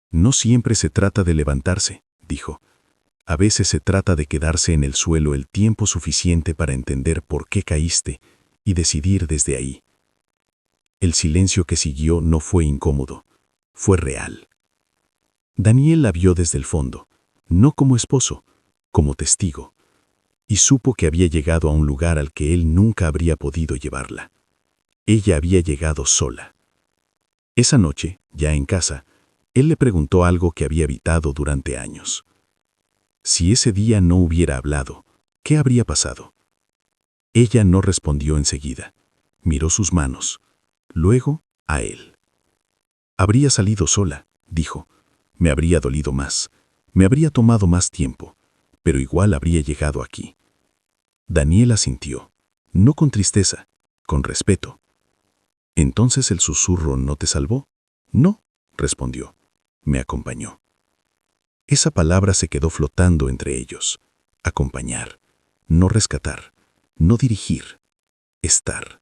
Speaker 1: No siempre se trata de levantarse, dijo. A veces se trata de quedarse en el suelo el tiempo suficiente para entender por qué caíste y decidir desde ahí. El silencio que siguió no fue incómodo, fue real. Daniel la vio desde el fondo, no como esposo, como testigo, y supo que había llegado a un lugar al que él nunca habría podido llevarla. Ella había llegado sola. Esa noche, ya en casa, él le preguntó algo que había evitado durante años. Si ese día no hubiera hablado, ¿qué habría pasado? Ella no respondió enseguida. Miró sus manos, luego a él. Habría salido sola, dijo. Me habría dolido más, me habría tomado más tiempo, pero igual habría llegado aquí. Daniel asintió, no con tristeza, con respeto. ¿Entonces el susurro no te salvó? No, respondió. Me acompañó. Esa palabra se quedó flotando entre ellos. Acompañar, no rescatar, no dirigir, estar.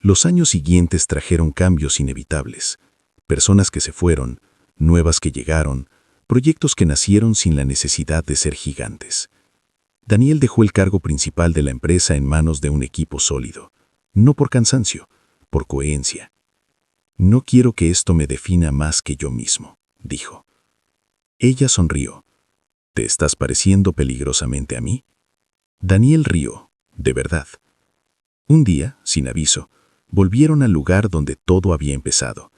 Speaker 1: Los años siguientes trajeron cambios inevitables. Personas que se fueron, nuevas que llegaron, proyectos que nacieron sin la necesidad de ser gigantes. Daniel dejó el cargo principal de la empresa en manos de un equipo sólido, no por cansancio, por coherencia. «No quiero que esto me defina más que yo mismo», dijo. Ella sonrió. «¿Te estás pareciendo peligrosamente a mí?» Daniel rió, de verdad. Un día, sin aviso, volvieron al lugar donde todo había empezado.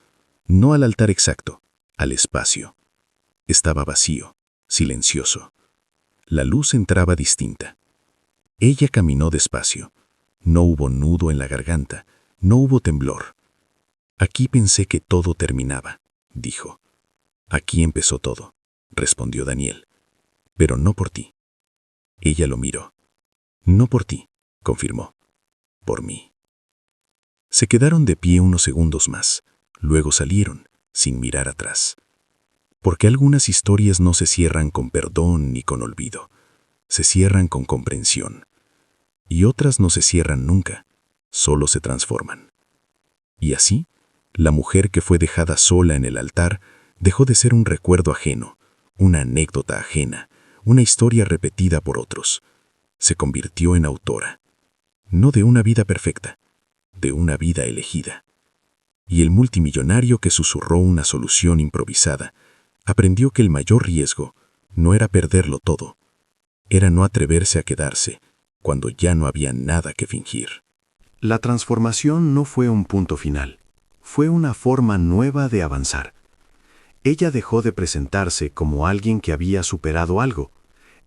Speaker 1: No al altar exacto, al espacio. Estaba vacío, silencioso. La luz entraba distinta. Ella caminó despacio. No hubo nudo en la garganta, no hubo temblor. «Aquí pensé que todo terminaba», dijo. «Aquí empezó todo», respondió Daniel. «Pero no por ti». Ella lo miró. «No por ti», confirmó. «Por mí». Se quedaron de pie unos segundos más, luego salieron, sin mirar atrás. Porque algunas historias no se cierran con perdón ni con olvido, se cierran con comprensión. Y otras no se cierran nunca, solo se transforman. Y así, la mujer que fue dejada sola en el altar dejó de ser un recuerdo ajeno, una anécdota ajena, una historia repetida por otros. Se convirtió en autora, no de una vida perfecta, de una vida elegida. Y el multimillonario que susurró una solución improvisada aprendió que el mayor riesgo no era perderlo todo, era no atreverse a quedarse cuando ya no había nada que fingir. La transformación no fue un punto final, fue una forma nueva de avanzar. Ella dejó de presentarse como alguien que había superado algo,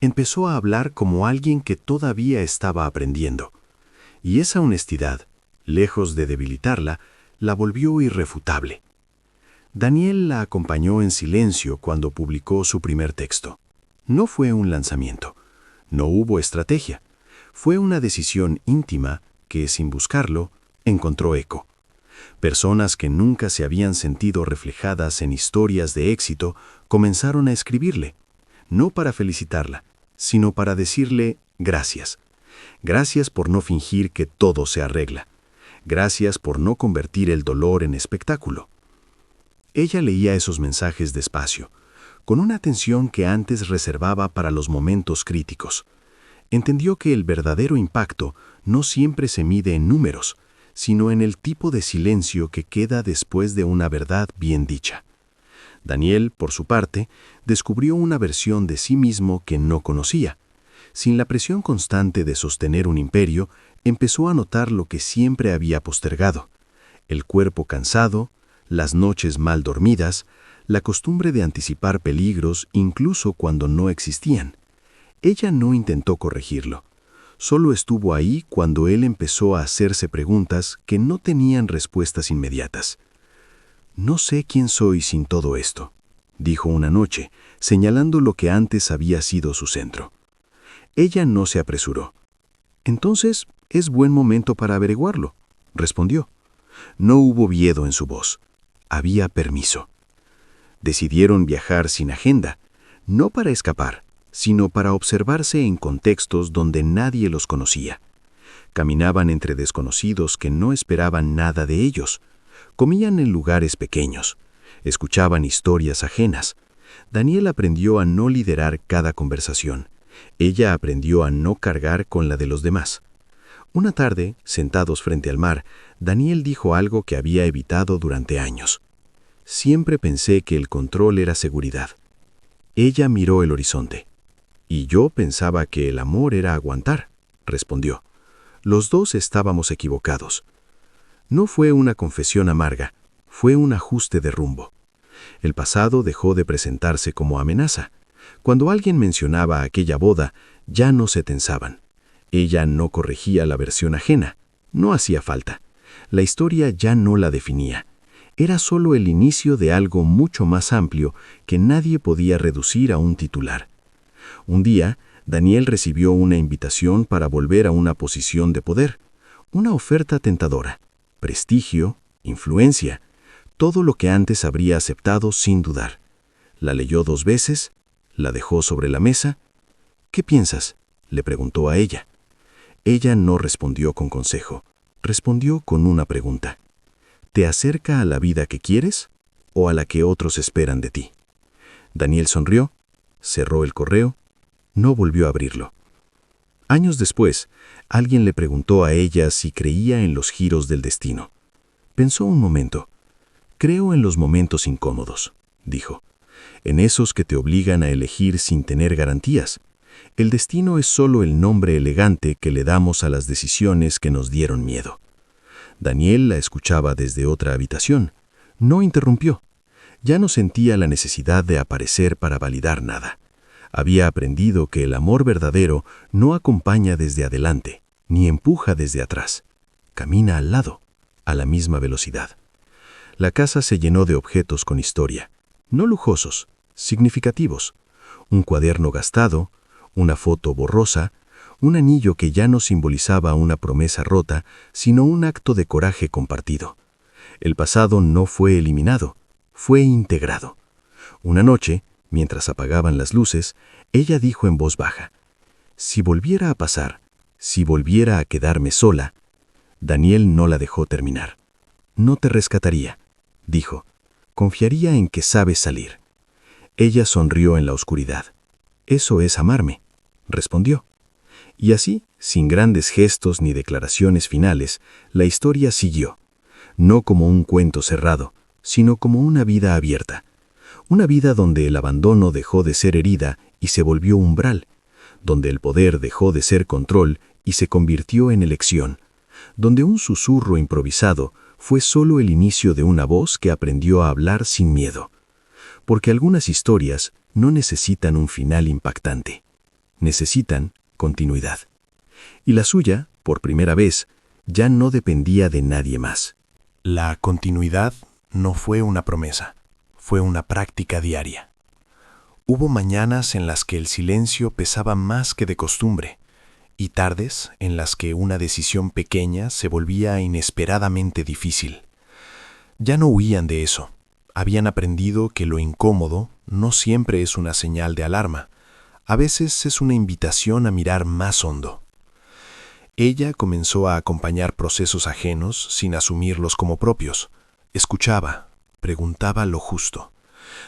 Speaker 1: empezó a hablar como alguien que todavía estaba aprendiendo. Y esa honestidad, lejos de debilitarla, la volvió irrefutable. Daniel la acompañó en silencio cuando publicó su primer texto. No fue un lanzamiento, no hubo estrategia, fue una decisión íntima que, sin buscarlo, encontró eco. Personas que nunca se habían sentido reflejadas en historias de éxito comenzaron a escribirle, no para felicitarla, sino para decirle gracias. Gracias por no fingir que todo se arregla. Gracias por no convertir el dolor en espectáculo. Ella leía esos mensajes despacio, con una atención que antes reservaba para los momentos críticos. Entendió que el verdadero impacto no siempre se mide en números, sino en el tipo de silencio que queda después de una verdad bien dicha. Daniel, por su parte, descubrió una versión de sí mismo que no conocía. Sin la presión constante de sostener un imperio, empezó a notar lo que siempre había postergado: el cuerpo cansado, las noches mal dormidas, la costumbre de anticipar peligros incluso cuando no existían. Ella no intentó corregirlo. Solo estuvo ahí cuando él empezó a hacerse preguntas que no tenían respuestas inmediatas. «No sé quién soy sin todo esto», dijo una noche, señalando lo que antes había sido su centro. Ella no se apresuró. «Entonces, es buen momento para averiguarlo», respondió. No hubo miedo en su voz. Había permiso. Decidieron viajar sin agenda, no para escapar, sino para observarse en contextos donde nadie los conocía. Caminaban entre desconocidos que no esperaban nada de ellos. Comían en lugares pequeños. Escuchaban historias ajenas. Daniel aprendió a no liderar cada conversación. Ella aprendió a no cargar con la de los demás. Una tarde, sentados frente al mar, Daniel dijo algo que había evitado durante años. «Siempre pensé que el control era seguridad». Ella miró el horizonte. «Y yo pensaba que el amor era aguantar», respondió. Los dos estábamos equivocados. No fue una confesión amarga, fue un ajuste de rumbo. El pasado dejó de presentarse como amenaza. Cuando alguien mencionaba aquella boda, ya no se tensaban. Ella no corregía la versión ajena, no hacía falta. La historia ya no la definía. Era solo el inicio de algo mucho más amplio que nadie podía reducir a un titular. Un día, Daniel recibió una invitación para volver a una posición de poder, una oferta tentadora, prestigio, influencia, todo lo que antes habría aceptado sin dudar. La leyó 2 veces, la dejó sobre la mesa. «¿Qué piensas?», le preguntó a ella. Ella no respondió con consejo, respondió con una pregunta. ¿Te acerca a la vida que quieres o a la que otros esperan de ti?
Speaker 3: Daniel sonrió, cerró el correo, no volvió a abrirlo. Años después, alguien le preguntó a ella si creía en los giros del destino. Pensó un momento. Creo en los momentos incómodos, dijo, en esos que te obligan a elegir sin tener garantías. El destino es solo el nombre elegante que le damos a las decisiones que nos dieron miedo. Daniel la escuchaba desde otra habitación. No interrumpió. Ya no sentía la necesidad de aparecer para validar nada. Había aprendido que el amor verdadero no acompaña desde adelante, ni empuja desde atrás. Camina al lado, a la misma velocidad. La casa se llenó de objetos con historia, no lujosos, significativos. Un cuaderno gastado, una foto borrosa, un anillo que ya no simbolizaba una promesa rota, sino un acto de coraje compartido. El pasado no fue eliminado, fue integrado. Una noche, mientras apagaban las luces, ella dijo en voz baja, «Si volviera a pasar, si volviera a quedarme sola». Daniel no la dejó terminar. «No te rescataría», dijo. «Confiaría en que sabes salir». Ella sonrió en la oscuridad. «Eso es amarme», respondió. Y así, sin grandes gestos ni declaraciones finales, la historia siguió. No como un cuento cerrado, sino como una vida abierta. Una vida donde el abandono dejó de ser herida y se volvió umbral, donde el poder dejó de ser control y se convirtió en elección, donde un susurro improvisado fue solo el inicio de una voz que aprendió a hablar sin miedo. Porque algunas historias no necesitan un final impactante, necesitan continuidad. Y la suya, por primera vez, ya no dependía de nadie más.
Speaker 2: La continuidad no fue una promesa, fue una práctica diaria. Hubo mañanas en las que el silencio pesaba más que de costumbre, y tardes en las que una decisión pequeña se volvía inesperadamente difícil. Ya no huían de eso. Habían aprendido que lo incómodo no siempre es una señal de alarma. A veces es una invitación a mirar más hondo. Ella comenzó a acompañar procesos ajenos sin asumirlos como propios. Escuchaba, preguntaba lo justo.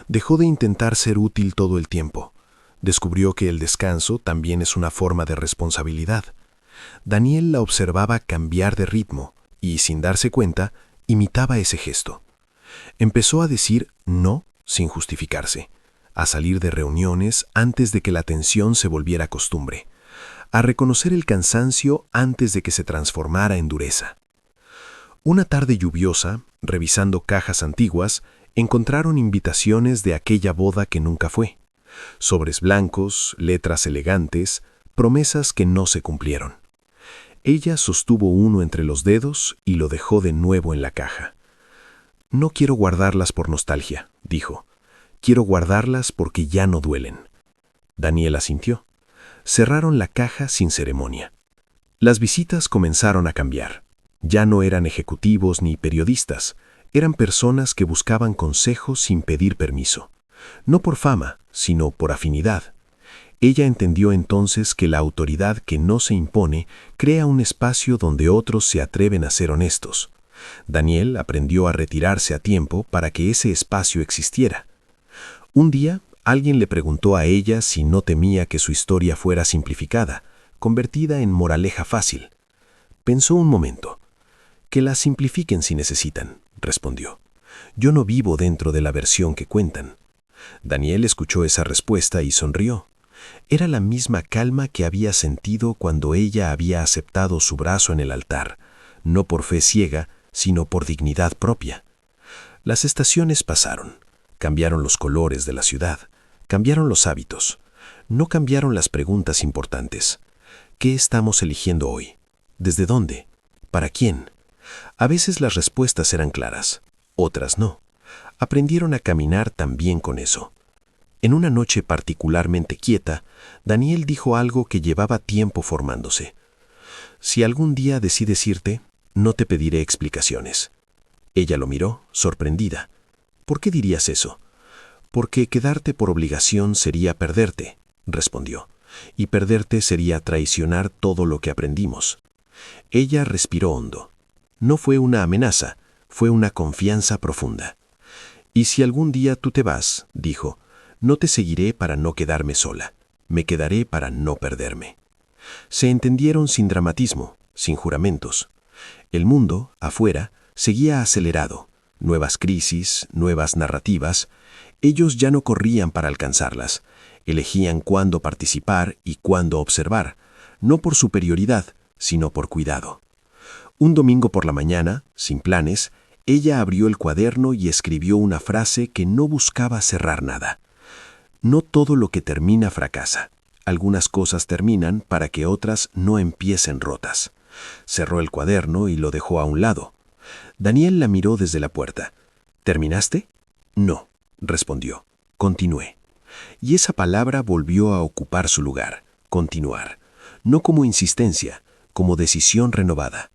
Speaker 2: Dejó de intentar ser útil todo el tiempo. Descubrió que el descanso también es una forma de responsabilidad. Daniel la observaba cambiar de ritmo y, sin darse cuenta, imitaba ese gesto. Empezó a decir no sin justificarse, a salir de reuniones antes de que la tensión se volviera costumbre, a reconocer el cansancio antes de que se transformara en dureza. Una tarde lluviosa, revisando cajas antiguas, encontraron invitaciones de aquella boda que nunca fue. Sobres blancos, letras elegantes, promesas que no se cumplieron. Ella sostuvo uno entre los dedos y lo dejó de nuevo en la caja. «No quiero guardarlas por nostalgia», dijo. «Quiero guardarlas porque ya no duelen». Daniel asintió. Cerraron la caja sin ceremonia. Las visitas comenzaron a cambiar. Ya no eran ejecutivos ni periodistas, eran personas que buscaban consejos sin pedir permiso. No por fama, sino por afinidad. Ella entendió entonces que la autoridad que no se impone crea un espacio donde otros se atreven a ser honestos. Daniel aprendió a retirarse a tiempo para que ese espacio existiera. Un día, alguien le preguntó a ella si no temía que su historia fuera simplificada, convertida en moraleja fácil. Pensó un momento. «Que la simplifiquen si necesitan», respondió. «Yo no vivo dentro de la versión que cuentan». Daniel escuchó esa respuesta y sonrió. Era la misma calma que había sentido cuando ella había aceptado su brazo en el altar, no por fe ciega, sino por dignidad propia. Las estaciones pasaron, cambiaron los colores de la ciudad, cambiaron los hábitos, no cambiaron las preguntas importantes. ¿Qué estamos eligiendo hoy? ¿Desde dónde? ¿Para quién? A veces las respuestas eran claras, otras no. Aprendieron a caminar también con eso. En una noche particularmente quieta, Daniel dijo algo que llevaba tiempo formándose. «Si algún día decides irte, no te pediré explicaciones». Ella lo miró, sorprendida. «¿Por qué dirías eso?» «Porque quedarte por obligación sería perderte», respondió. «Y perderte sería traicionar todo lo que aprendimos». Ella respiró hondo. No fue una amenaza, fue una confianza profunda. «Y si algún día tú te vas», dijo,
Speaker 1: No te seguiré para no quedarme sola. Me quedaré para no perderme. Se entendieron sin dramatismo, sin juramentos. El mundo, afuera, seguía acelerado. Nuevas crisis, nuevas narrativas. Ellos ya no corrían para alcanzarlas. Elegían cuándo participar y cuándo observar, no por superioridad, sino por cuidado. Un domingo por la mañana, sin planes, ella abrió el cuaderno y escribió una frase que no buscaba cerrar nada. No todo lo que termina fracasa. Algunas cosas terminan para que otras no empiecen rotas. Cerró el cuaderno y lo dejó a un lado. Daniel la miró desde la puerta. ¿Terminaste? No, respondió. Continué. Y esa palabra volvió a ocupar su lugar. Continuar. No como insistencia, como decisión renovada.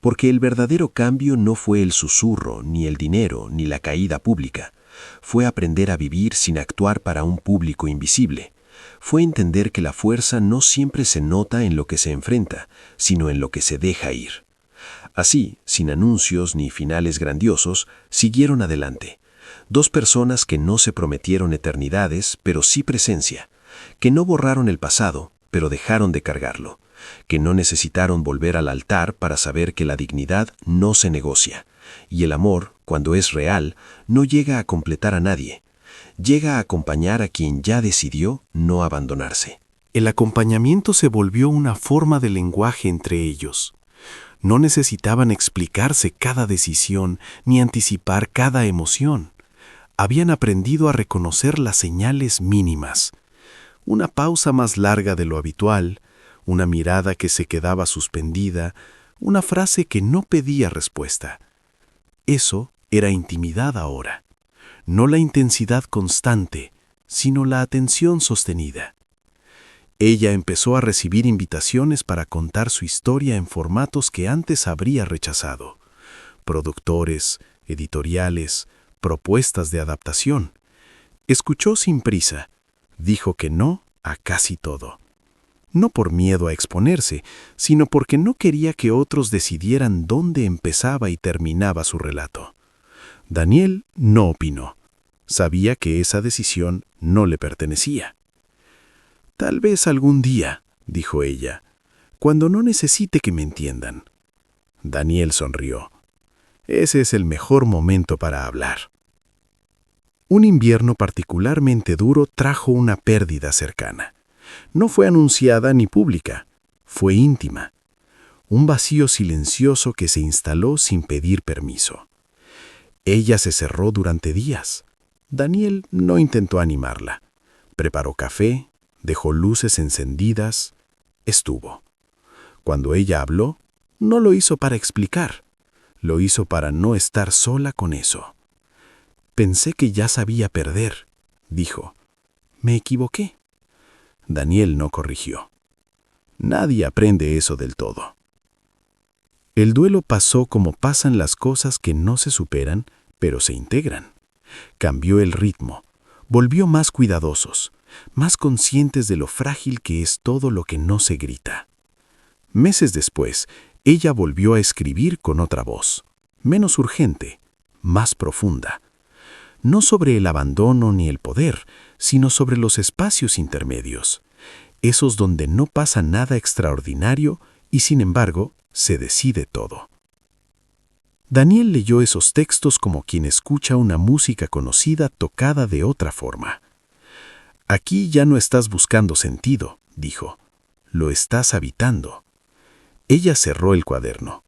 Speaker 1: Porque el verdadero cambio no fue el susurro, ni el dinero, ni la caída pública. Fue aprender a vivir sin actuar para un público invisible. Fue entender que la fuerza no siempre se nota en lo que se enfrenta, sino en lo que se deja ir. Así, sin anuncios ni finales grandiosos, siguieron adelante. Dos personas que no se prometieron eternidades, pero sí presencia. Que no borraron el pasado, pero dejaron de cargarlo. Que no necesitaron volver al altar para saber que la dignidad no se negocia. Y el amor, cuando es real, no llega a completar a nadie. Llega a acompañar a quien ya decidió no abandonarse.
Speaker 3: El acompañamiento se volvió una forma de lenguaje entre ellos. No necesitaban explicarse cada decisión ni anticipar cada emoción. Habían aprendido a reconocer las señales mínimas. Una pausa más larga de lo habitual, una mirada que se quedaba suspendida, una frase que no pedía respuesta. Eso era intimidad ahora. No la intensidad constante, sino la atención sostenida. Ella empezó a recibir invitaciones para contar su historia en formatos que antes habría rechazado. Productores, editoriales, propuestas de adaptación. Escuchó sin prisa. Dijo que no a casi todo. No por miedo a exponerse, sino porque no quería que otros decidieran dónde empezaba y terminaba su relato. Daniel no opinó. Sabía que esa decisión no le pertenecía. «Tal vez algún día», dijo ella, «cuando no necesite que me entiendan». Daniel sonrió. «Ese es el mejor momento para hablar». Un invierno particularmente duro trajo una pérdida cercana. No fue anunciada ni pública, fue íntima. Un vacío silencioso que se instaló sin pedir permiso. Ella se cerró durante días. Daniel no intentó animarla. Preparó café, dejó luces encendidas, estuvo. Cuando ella habló, no lo hizo para explicar, lo hizo para no estar sola con eso. «Pensé que ya sabía perder», dijo. «Me equivoqué». Daniel no corrigió. Nadie aprende eso del todo. El duelo pasó como pasan las cosas que no se superan, pero se integran. Cambió el ritmo, volvió más cuidadosos, más conscientes de lo frágil que es todo lo que no se grita. Meses después, ella volvió a escribir con otra voz, menos urgente, más profunda. No sobre el abandono ni el poder, sino sobre los espacios intermedios, esos donde no pasa nada extraordinario y sin embargo se decide todo. Daniel leyó esos textos como quien escucha una música conocida tocada de otra forma. «Aquí ya no estás buscando sentido», dijo, «lo estás habitando». Ella cerró el cuaderno,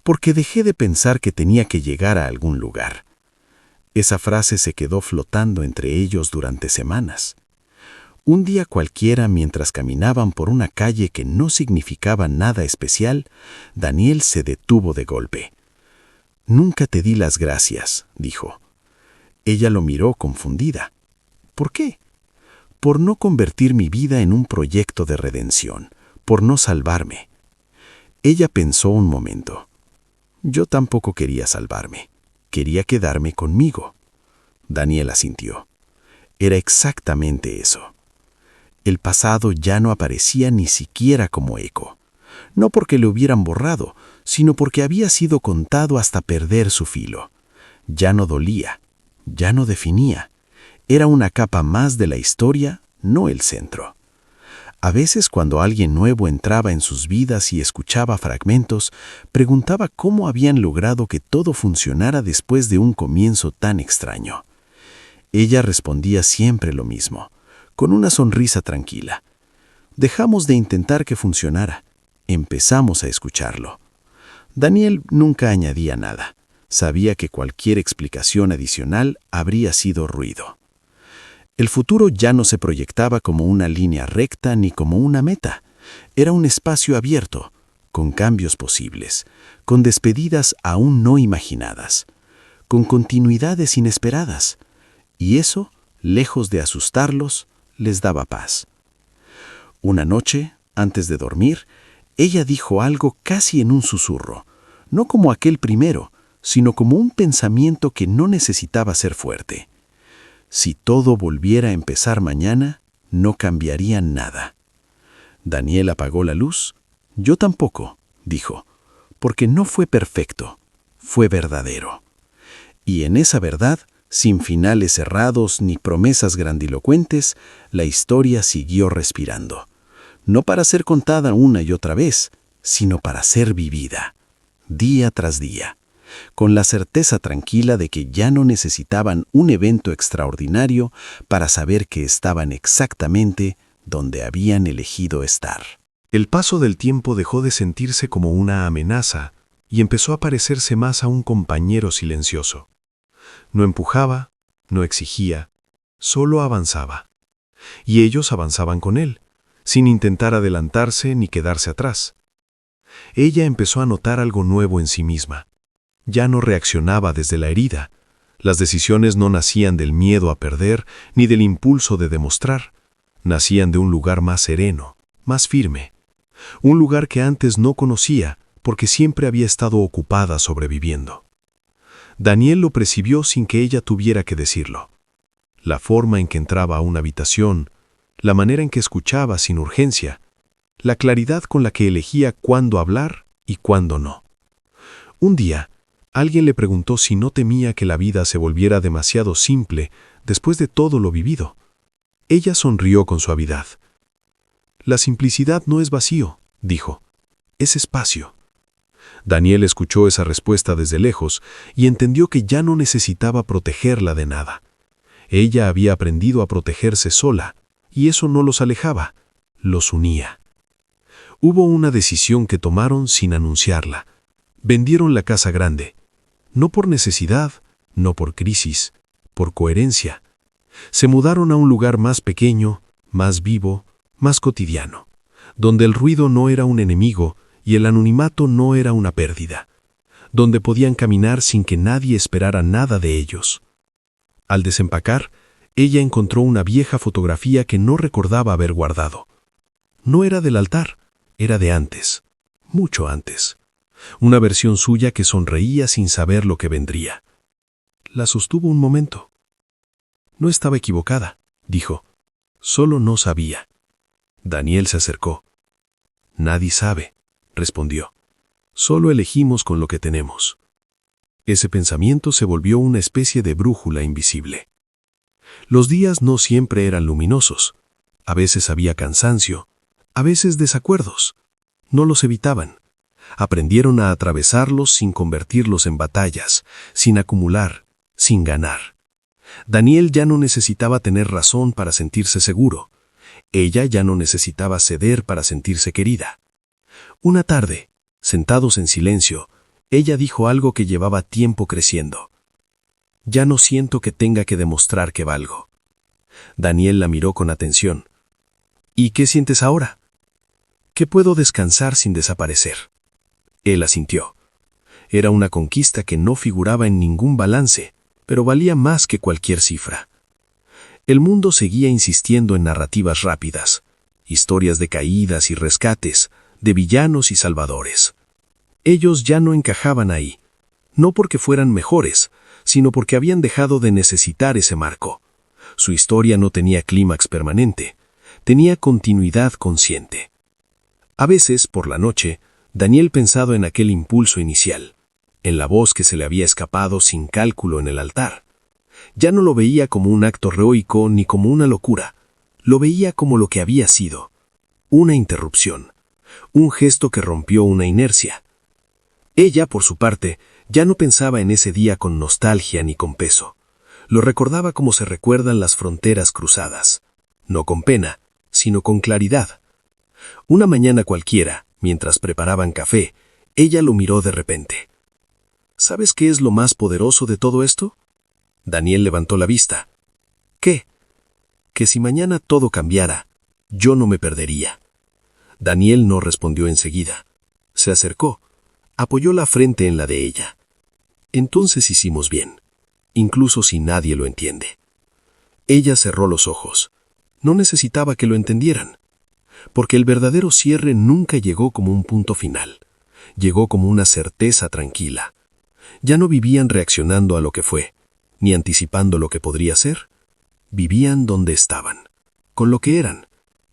Speaker 3: «porque dejé de pensar que tenía que llegar a algún lugar». Esa frase se quedó flotando entre ellos durante semanas. Un día cualquiera, mientras caminaban por una calle que no significaba nada especial, Daniel se detuvo de golpe. «Nunca te di las gracias», dijo. Ella lo miró confundida. «¿Por qué?» «Por no convertir mi vida en un proyecto de redención, por no salvarme». Ella pensó un momento. «Yo tampoco quería salvarme. Quería quedarme conmigo». Daniel asintió. Era exactamente eso. El pasado ya no aparecía ni siquiera como eco. No porque lo hubieran borrado, sino porque había sido contado hasta perder su filo. Ya no dolía, ya no definía. Era una capa más de la historia, no el centro. A veces cuando alguien nuevo entraba en sus vidas y escuchaba fragmentos, preguntaba cómo habían logrado que todo funcionara después de un comienzo tan extraño. Ella respondía siempre lo mismo, con una sonrisa tranquila. Dejamos de intentar que funcionara. Empezamos a escucharlo. Daniel nunca añadía nada. Sabía que cualquier explicación adicional habría sido ruido. El futuro ya no se proyectaba como una línea recta ni como una meta. Era un espacio abierto, con cambios posibles, con despedidas aún no imaginadas, con continuidades inesperadas. Y eso, lejos de asustarlos, les daba paz. Una noche, antes de dormir, ella dijo algo casi en un susurro, no como aquel primero, sino como un pensamiento que no necesitaba ser fuerte. Si todo volviera a empezar mañana, no cambiaría nada. Daniel apagó la luz. Yo tampoco, dijo, porque no fue perfecto, fue verdadero. Y en esa verdad, sin finales cerrados ni promesas grandilocuentes, la historia siguió respirando. No para ser contada una y otra vez, sino para ser vivida, día tras día, con la certeza tranquila de que ya no necesitaban un evento extraordinario para saber que estaban exactamente donde habían elegido estar.
Speaker 1: El paso del tiempo dejó de sentirse como una amenaza y empezó a parecerse más a un compañero silencioso. No empujaba, no exigía, solo avanzaba. Y ellos avanzaban con él, sin intentar adelantarse ni quedarse atrás. Ella empezó a notar algo nuevo en sí misma. Ya no reaccionaba desde la herida. Las decisiones no nacían del miedo a perder ni del impulso de demostrar. Nacían de un lugar más sereno, más firme. Un lugar que antes no conocía porque siempre había estado ocupada sobreviviendo. Daniel lo percibió sin que ella tuviera que decirlo. La forma en que entraba a una habitación, la manera en que escuchaba sin urgencia, la claridad con la que elegía cuándo hablar y cuándo no. Un día, alguien le preguntó si no temía que la vida se volviera demasiado simple después de todo lo vivido. Ella sonrió con suavidad. La simplicidad no es vacío, dijo, es espacio. Daniel escuchó esa respuesta desde lejos y entendió que ya no necesitaba protegerla de nada. Ella había aprendido a protegerse sola, y eso no los alejaba, los unía. Hubo una decisión que tomaron sin anunciarla. Vendieron la casa grande. No por necesidad, no por crisis, por coherencia. Se mudaron a un lugar más pequeño, más vivo, más cotidiano, donde el ruido no era un enemigo y el anonimato no era una pérdida, donde podían caminar sin que nadie esperara nada de ellos. Al desempacar, ella encontró una vieja fotografía que no recordaba haber guardado. No era del altar, era de antes, mucho antes. Una versión suya que sonreía sin saber lo que vendría. La sostuvo un momento. No estaba equivocada, dijo. Solo no sabía. Daniel se acercó. Nadie sabe, respondió. Solo elegimos con lo que tenemos. Ese pensamiento se volvió una especie de brújula invisible. Los días no siempre eran luminosos. A veces había cansancio, a veces desacuerdos. No los evitaban. Aprendieron a atravesarlos sin convertirlos en batallas, sin acumular, sin ganar. Daniel ya no necesitaba tener razón para sentirse seguro. Ella ya no necesitaba ceder para sentirse querida. Una tarde, sentados en silencio, ella dijo algo que llevaba tiempo creciendo. Ya no siento que tenga que demostrar que valgo. Daniel la miró con atención. ¿Y qué sientes ahora? ¿Qué puedo descansar sin desaparecer? Él asintió. Era una conquista que no figuraba en ningún balance, pero valía más que cualquier cifra. El mundo seguía insistiendo en narrativas rápidas, historias de caídas y rescates, de villanos y salvadores. Ellos ya no encajaban ahí, no porque fueran mejores, sino porque habían dejado de necesitar ese marco. Su historia no tenía clímax permanente, tenía continuidad consciente. A veces, por la noche, Daniel pensaba en aquel impulso inicial, en la voz que se le había escapado sin cálculo en el altar. Ya no lo veía como un acto heroico ni como una locura. Lo veía como lo que había sido. Una interrupción. Un gesto que rompió una inercia. Ella, por su parte, ya no pensaba en ese día con nostalgia ni con peso. Lo recordaba como se recuerdan las fronteras cruzadas. No con pena, sino con claridad. Una mañana cualquiera, mientras preparaban café, ella lo miró de repente. ¿Sabes qué es lo más poderoso de todo esto? Daniel levantó la vista. ¿Qué? Que si mañana todo cambiara, yo no me perdería. Daniel no respondió enseguida. Se acercó, apoyó la frente en la de ella. Entonces hicimos bien, incluso si nadie lo entiende. Ella cerró los ojos. No necesitaba que lo entendieran, porque el verdadero cierre nunca llegó como un punto final. Llegó como una certeza tranquila. Ya no vivían reaccionando a lo que fue, ni anticipando lo que podría ser. Vivían donde estaban, con lo que eran,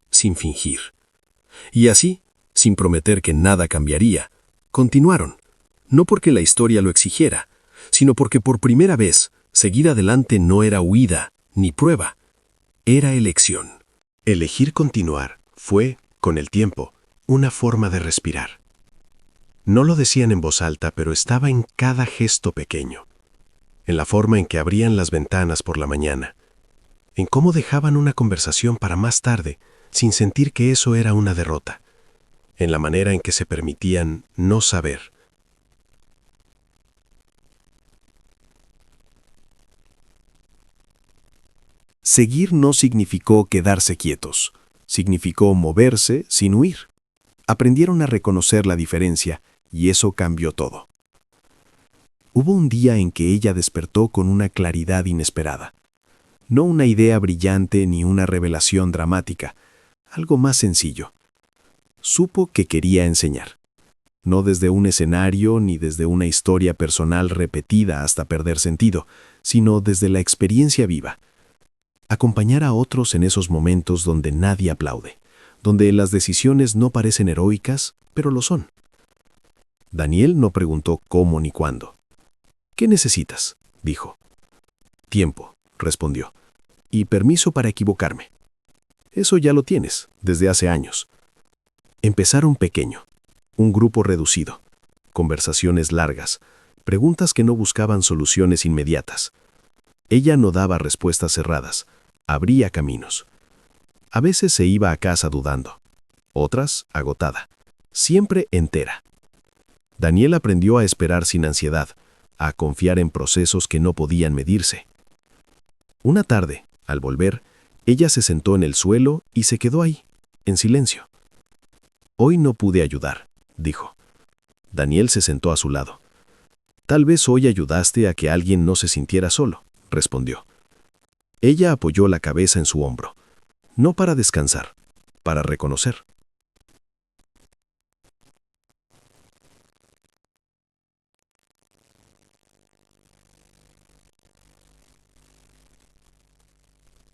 Speaker 1: sin fingir. Y así, sin prometer que nada cambiaría, continuaron, no porque la historia lo exigiera, sino porque por primera vez seguir adelante no era huida ni prueba, era elección.
Speaker 3: Elegir continuar fue, con el tiempo, una forma de respirar. No lo decían en voz alta, pero estaba en cada gesto pequeño, en la forma en que abrían las ventanas por la mañana, en cómo dejaban una conversación para más tarde, sin sentir que eso era una derrota, en la manera en que se permitían no saber.
Speaker 2: Seguir no significó quedarse quietos, significó moverse sin huir. Aprendieron a reconocer la diferencia y eso cambió todo. Hubo un día en que ella despertó con una claridad inesperada. No una idea brillante ni una revelación dramática, algo más sencillo. Supo que quería enseñar. No desde un escenario ni desde una historia personal repetida hasta perder sentido, sino desde la experiencia viva. Acompañar a otros en esos momentos donde nadie aplaude, donde las decisiones no parecen heroicas, pero lo son. Daniel no preguntó cómo ni cuándo. ¿Qué necesitas?, dijo. Tiempo, respondió, y permiso para equivocarme. Eso ya lo tienes, desde hace años. Empezaron pequeño, un grupo reducido, conversaciones largas, preguntas que no buscaban soluciones inmediatas. Ella no daba respuestas cerradas, abría caminos. A veces se iba a casa dudando, otras agotada, siempre entera. Daniel aprendió a esperar sin ansiedad, a confiar en procesos que no podían medirse. Una tarde, al volver, ella se sentó en el suelo y se quedó ahí, en silencio. Hoy no pude ayudar, dijo. Daniel se sentó a su lado. Tal vez hoy ayudaste a que alguien no se sintiera solo, respondió. Ella apoyó la cabeza en su hombro, no para descansar, para reconocer.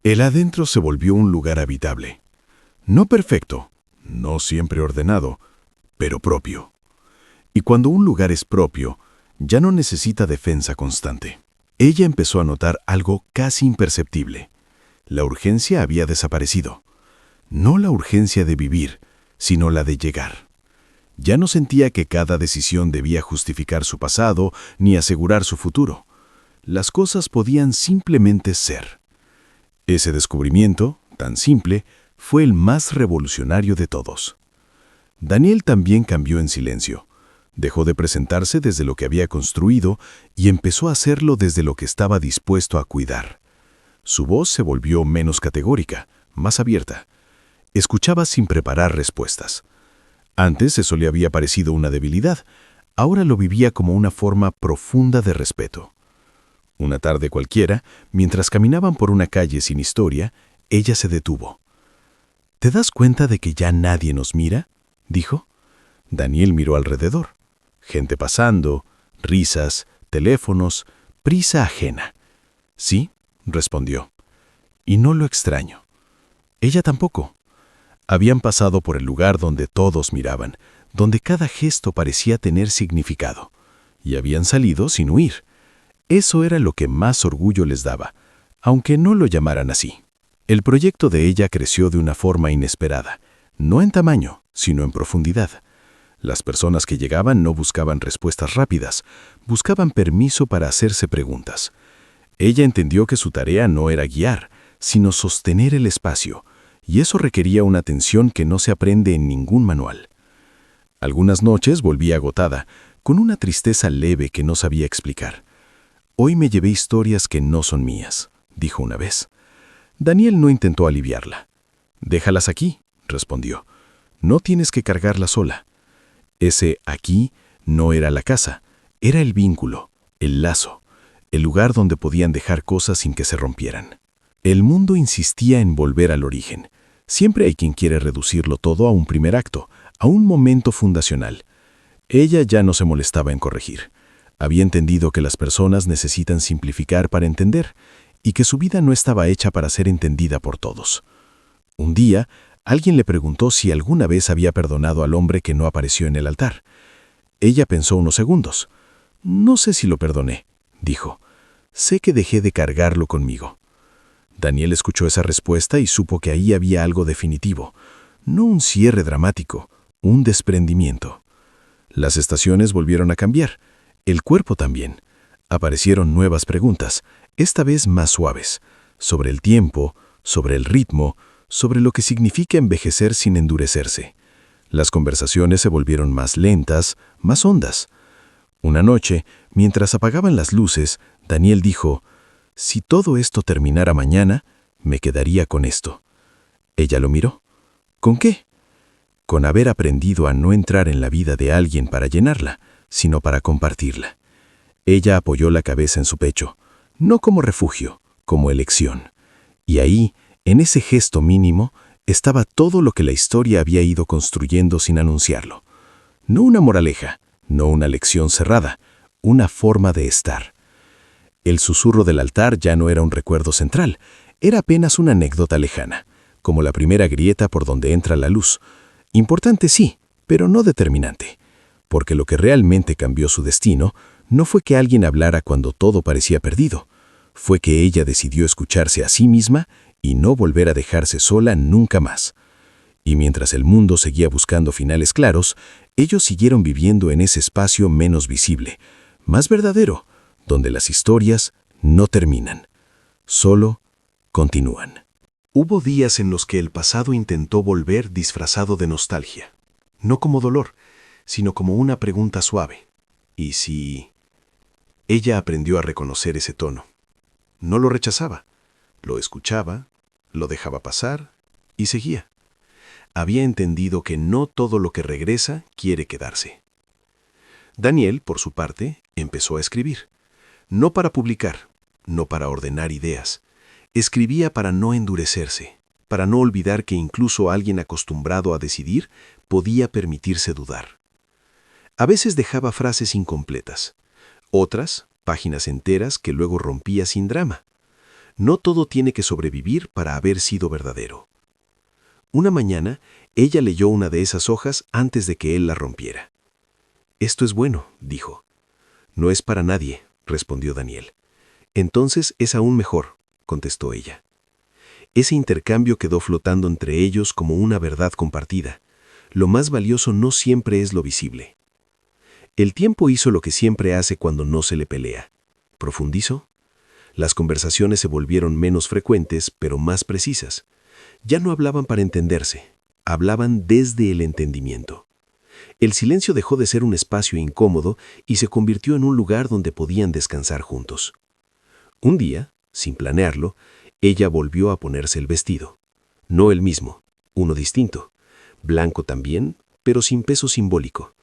Speaker 2: El adentro se volvió un lugar habitable. No perfecto, no siempre ordenado, pero propio. Y cuando un lugar es propio, ya no necesita defensa constante. Ella empezó a notar algo casi imperceptible. La urgencia había desaparecido. No la urgencia de vivir, sino la de llegar. Ya no sentía que cada decisión debía justificar su pasado ni asegurar su futuro. Las cosas podían simplemente ser. Ese descubrimiento, tan simple, fue el más revolucionario de todos. Daniel también cambió en silencio. Dejó de presentarse desde lo que había construido y empezó a hacerlo desde lo que estaba dispuesto a cuidar. Su voz se volvió menos categórica, más abierta. Escuchaba sin preparar respuestas. Antes eso le había parecido una debilidad, ahora lo vivía como una forma profunda de respeto. Una tarde cualquiera, mientras caminaban por una calle sin historia, ella se detuvo. ¿Te das cuenta de que ya nadie nos mira?, dijo. Daniel miró alrededor. Gente pasando, risas, teléfonos, prisa ajena. Sí, respondió. Y no lo extraño. Ella tampoco. Habían pasado por el lugar donde todos miraban, donde cada gesto parecía tener significado, y habían salido sin huir. Eso era lo que más orgullo les daba, aunque no lo llamaran así. El proyecto de ella creció de una forma inesperada, no en tamaño, sino en profundidad. Las personas que llegaban no buscaban respuestas rápidas, buscaban permiso para hacerse preguntas. Ella entendió que su tarea no era guiar, sino sostener el espacio, y eso requería una atención que no se aprende en ningún manual. Algunas noches volví agotada, con una tristeza leve que no sabía explicar. «Hoy me llevé historias que no son mías», dijo una vez. Daniel no intentó aliviarla. «Déjalas aquí», respondió. «No tienes que cargarlas sola». Ese aquí no era la casa, era el vínculo, el lazo, el lugar donde podían dejar cosas sin que se rompieran. El mundo insistía en volver al origen. Siempre hay quien quiere reducirlo todo a un primer acto, a un momento fundacional. Ella ya no se molestaba en corregir. Había entendido que las personas necesitan simplificar para entender y que su vida no estaba hecha para ser entendida por todos. Un día, alguien le preguntó si alguna vez había perdonado al hombre que no apareció en el altar. Ella pensó unos segundos. «No sé si lo perdoné», dijo. «Sé que dejé de cargarlo conmigo». Daniel escuchó esa respuesta y supo que ahí había algo definitivo. No un cierre dramático, un desprendimiento. Las estaciones volvieron a cambiar. El cuerpo también. Aparecieron nuevas preguntas, esta vez más suaves, sobre el tiempo, sobre el ritmo, sobre lo que significa envejecer sin endurecerse. Las conversaciones se volvieron más lentas, más hondas. Una noche, mientras apagaban las luces, Daniel dijo: «Si todo esto terminara mañana, me quedaría con esto». Ella lo miró. ¿Con qué? Con haber aprendido a no entrar en la vida de alguien para llenarla, sino para compartirla. Ella apoyó la cabeza en su pecho, no como refugio, como elección. Y ahí, en ese gesto mínimo, estaba todo lo que la historia había ido construyendo sin anunciarlo. No una moraleja, no una lección cerrada, una forma de estar. El susurro del altar ya no era un recuerdo central, era apenas una anécdota lejana, como la primera grieta por donde entra la luz. Importante sí, pero no determinante, porque lo que realmente cambió su destino no fue que alguien hablara cuando todo parecía perdido, fue que ella decidió escucharse a sí misma y no volver a dejarse sola nunca más. Y mientras el mundo seguía buscando finales claros, ellos siguieron viviendo en ese espacio menos visible, más verdadero, donde las historias no terminan, solo continúan. Hubo días en los que el pasado intentó volver disfrazado de nostalgia, no como dolor, sino como una pregunta suave. ¿Y si...? Ella aprendió a reconocer ese tono. No lo rechazaba, lo escuchaba, lo dejaba pasar y seguía. Había entendido que no todo lo que regresa quiere quedarse. Daniel, por su parte, empezó a escribir. No para publicar, no para ordenar ideas. Escribía para no endurecerse, para no olvidar que incluso alguien acostumbrado a decidir podía permitirse dudar. A veces dejaba frases incompletas, otras, páginas enteras que luego rompía sin drama. No todo tiene que sobrevivir para haber sido verdadero. Una mañana, ella leyó una de esas hojas antes de que él la rompiera. «Esto es bueno», dijo. «No es para nadie», respondió Daniel. «Entonces es aún mejor», contestó ella. Ese intercambio quedó flotando entre ellos como una verdad compartida. Lo más valioso no siempre es lo visible. El tiempo hizo lo que siempre hace cuando no se le pelea. Profundizó. Las conversaciones se volvieron menos frecuentes, pero más precisas. Ya no hablaban para entenderse, hablaban desde el entendimiento. El silencio dejó de ser un espacio incómodo y se convirtió en un lugar donde podían descansar juntos. Un día, sin planearlo, ella volvió a ponerse el vestido. No el mismo, uno distinto. Blanco también, pero sin peso simbólico.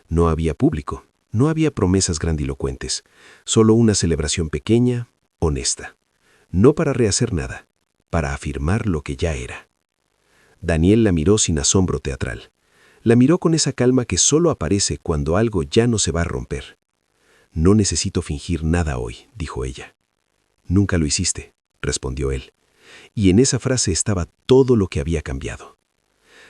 Speaker 2: No había público, no había promesas grandilocuentes, solo una celebración pequeña, honesta. No para rehacer nada, para afirmar lo que ya era. Daniel la miró sin asombro teatral. La miró con esa calma que solo aparece cuando algo ya no se va a romper. «No necesito fingir nada hoy», dijo ella. «Nunca lo hiciste», respondió él. Y en esa frase estaba todo lo que había cambiado.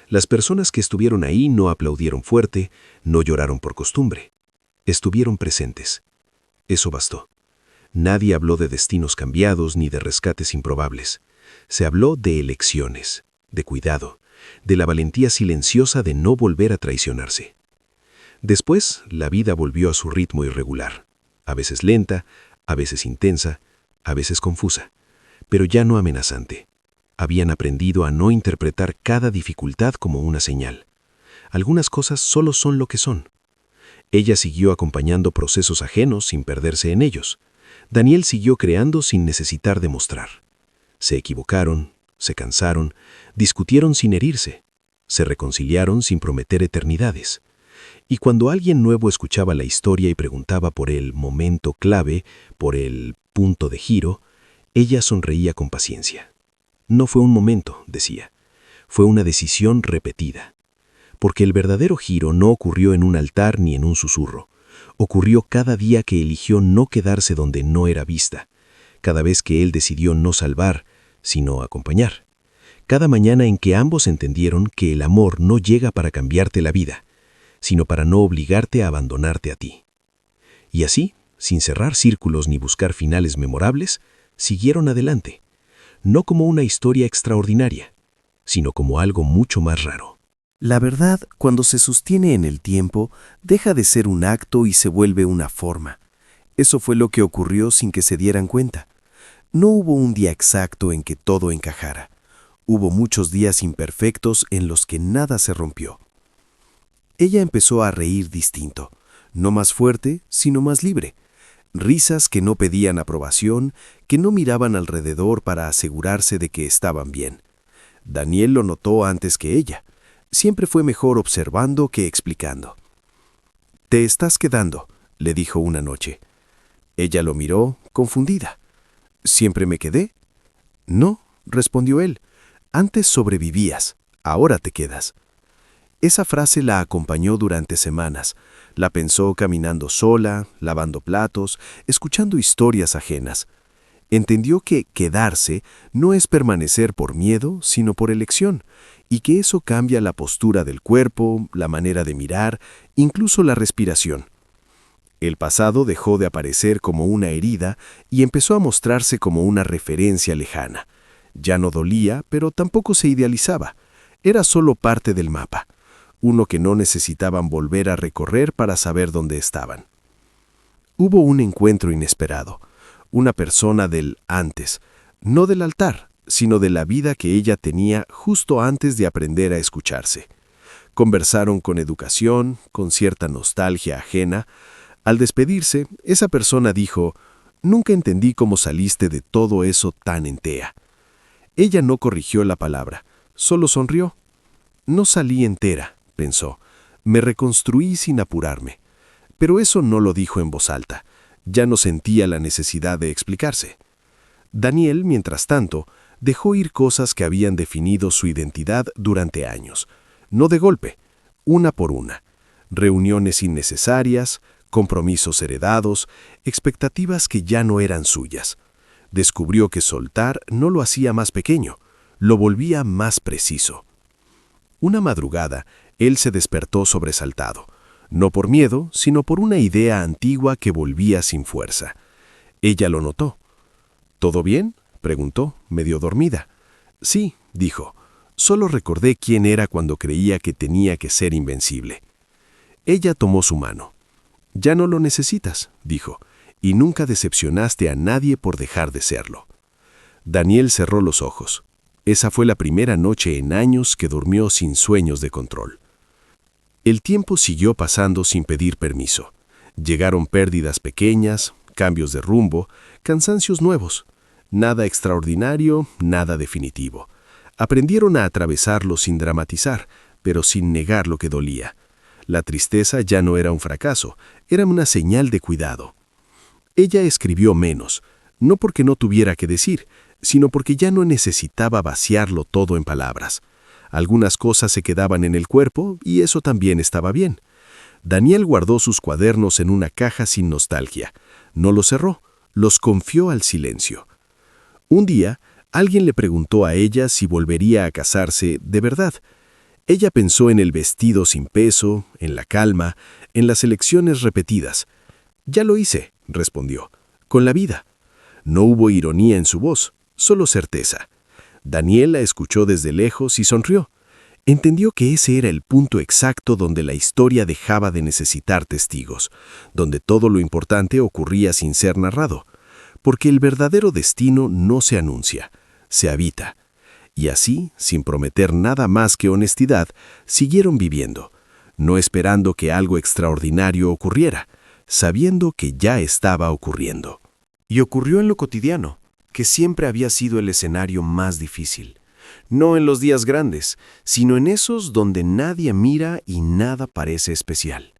Speaker 2: Las personas que estuvieron ahí no aplaudieron fuerte, no lloraron por costumbre. Estuvieron presentes. Eso bastó.
Speaker 1: Nadie habló de destinos cambiados ni de rescates improbables. Se habló de elecciones, de cuidado, de la valentía silenciosa de no volver a traicionarse. Después, la vida volvió a su ritmo irregular, a veces lenta, a veces intensa, a veces confusa, pero ya no amenazante. Habían aprendido a no interpretar cada dificultad como una señal. Algunas cosas solo son lo que son. Ella siguió acompañando procesos ajenos sin perderse en ellos. Daniel siguió creando sin necesitar demostrar. Se equivocaron, se cansaron, discutieron sin herirse, se reconciliaron sin prometer eternidades. Y cuando alguien nuevo escuchaba la historia y preguntaba por el momento clave, por el punto de giro, ella sonreía con paciencia. No fue un momento, decía, fue una decisión repetida. Porque el verdadero giro no ocurrió en un altar ni en un susurro. Ocurrió cada día que eligió no quedarse donde no era vista, cada vez que él decidió no salvar, sino acompañar. Cada mañana en que ambos entendieron que el amor no llega para cambiarte la vida, sino para no obligarte a abandonarte a ti. Y así, sin cerrar círculos ni buscar finales memorables, siguieron adelante, no como una historia extraordinaria, sino como algo mucho más raro.
Speaker 3: La verdad, cuando se sostiene en el tiempo, deja de ser un acto y se vuelve una forma. Eso fue lo que ocurrió sin que se dieran cuenta. No hubo un día exacto en que todo encajara. Hubo muchos días imperfectos en los que nada se rompió. Ella empezó a reír distinto, no más fuerte, sino más libre. Risas que no pedían aprobación, que no miraban alrededor para asegurarse de que estaban bien. Daniel lo notó antes que ella. Siempre fue mejor observando que explicando. «Te estás quedando», le dijo una noche. Ella lo miró, confundida. «¿Siempre me quedé?» «No», respondió él. «Antes sobrevivías, ahora te quedas». Esa frase la acompañó durante semanas. La pensó caminando sola, lavando platos, escuchando historias ajenas. Entendió que quedarse no es permanecer por miedo, sino por elección, y que eso cambia la postura del cuerpo, la manera de mirar, incluso la respiración. El pasado dejó de aparecer como una herida y empezó a mostrarse como una referencia lejana. Ya no dolía, pero tampoco se idealizaba. Era solo parte del mapa, uno que no necesitaban volver a recorrer para saber dónde estaban. Hubo un encuentro inesperado, una persona del antes, no del altar, sino de la vida que ella tenía justo antes de aprender a escucharse. Conversaron con educación, con cierta nostalgia ajena. Al despedirse, esa persona dijo: «Nunca entendí cómo saliste de todo eso tan entera». Ella no corrigió la palabra, solo sonrió. «No salí entera», pensó. «Me reconstruí sin apurarme». Pero eso no lo dijo en voz alta. Ya no sentía la necesidad de explicarse. Daniel, mientras tanto, dejó ir cosas que habían definido su identidad durante años. No de golpe, una por una. Reuniones innecesarias, compromisos heredados, expectativas que ya no eran suyas. Descubrió que soltar no lo hacía más pequeño, lo volvía más preciso. Una madrugada, él se despertó sobresaltado, no por miedo, sino por una idea antigua que volvía sin fuerza. Ella lo notó. «¿Todo bien?», preguntó, medio dormida. «Sí», dijo, «solo recordé quién era cuando creía que tenía que ser invencible». Ella tomó su mano. «Ya no lo necesitas», dijo, «y nunca decepcionaste a nadie por dejar de serlo». Daniel cerró los ojos. Esa fue la primera noche en años que durmió sin sueños de control. El tiempo siguió pasando sin pedir permiso. Llegaron pérdidas pequeñas, cambios de rumbo, cansancios nuevos. Nada extraordinario, nada definitivo. Aprendieron a atravesarlo sin dramatizar, pero sin negar lo que dolía. La tristeza ya no era un fracaso, era una señal de cuidado. Ella escribió menos, no porque no tuviera que decir, sino porque ya no necesitaba vaciarlo todo en palabras. Algunas cosas se quedaban en el cuerpo y eso también estaba bien. Daniel guardó sus cuadernos en una caja sin nostalgia. No los cerró, los confió al silencio. Un día, alguien le preguntó a ella si volvería a casarse de verdad. Ella pensó en el vestido sin peso, en la calma, en las elecciones repetidas. «Ya lo hice», respondió.
Speaker 1: con la vida. No hubo ironía en su voz, solo certeza. Daniel la escuchó desde lejos y sonrió. Entendió que ese era el punto exacto donde la historia dejaba de necesitar testigos, donde todo lo importante ocurría sin ser narrado, porque el verdadero destino no se anuncia, se habita. Y así, sin prometer nada más que honestidad, siguieron viviendo, no esperando que algo extraordinario ocurriera, sabiendo que ya estaba ocurriendo. Y ocurrió en lo cotidiano, que siempre había sido el escenario más difícil. No en los días grandes, sino en esos donde nadie mira y nada parece especial.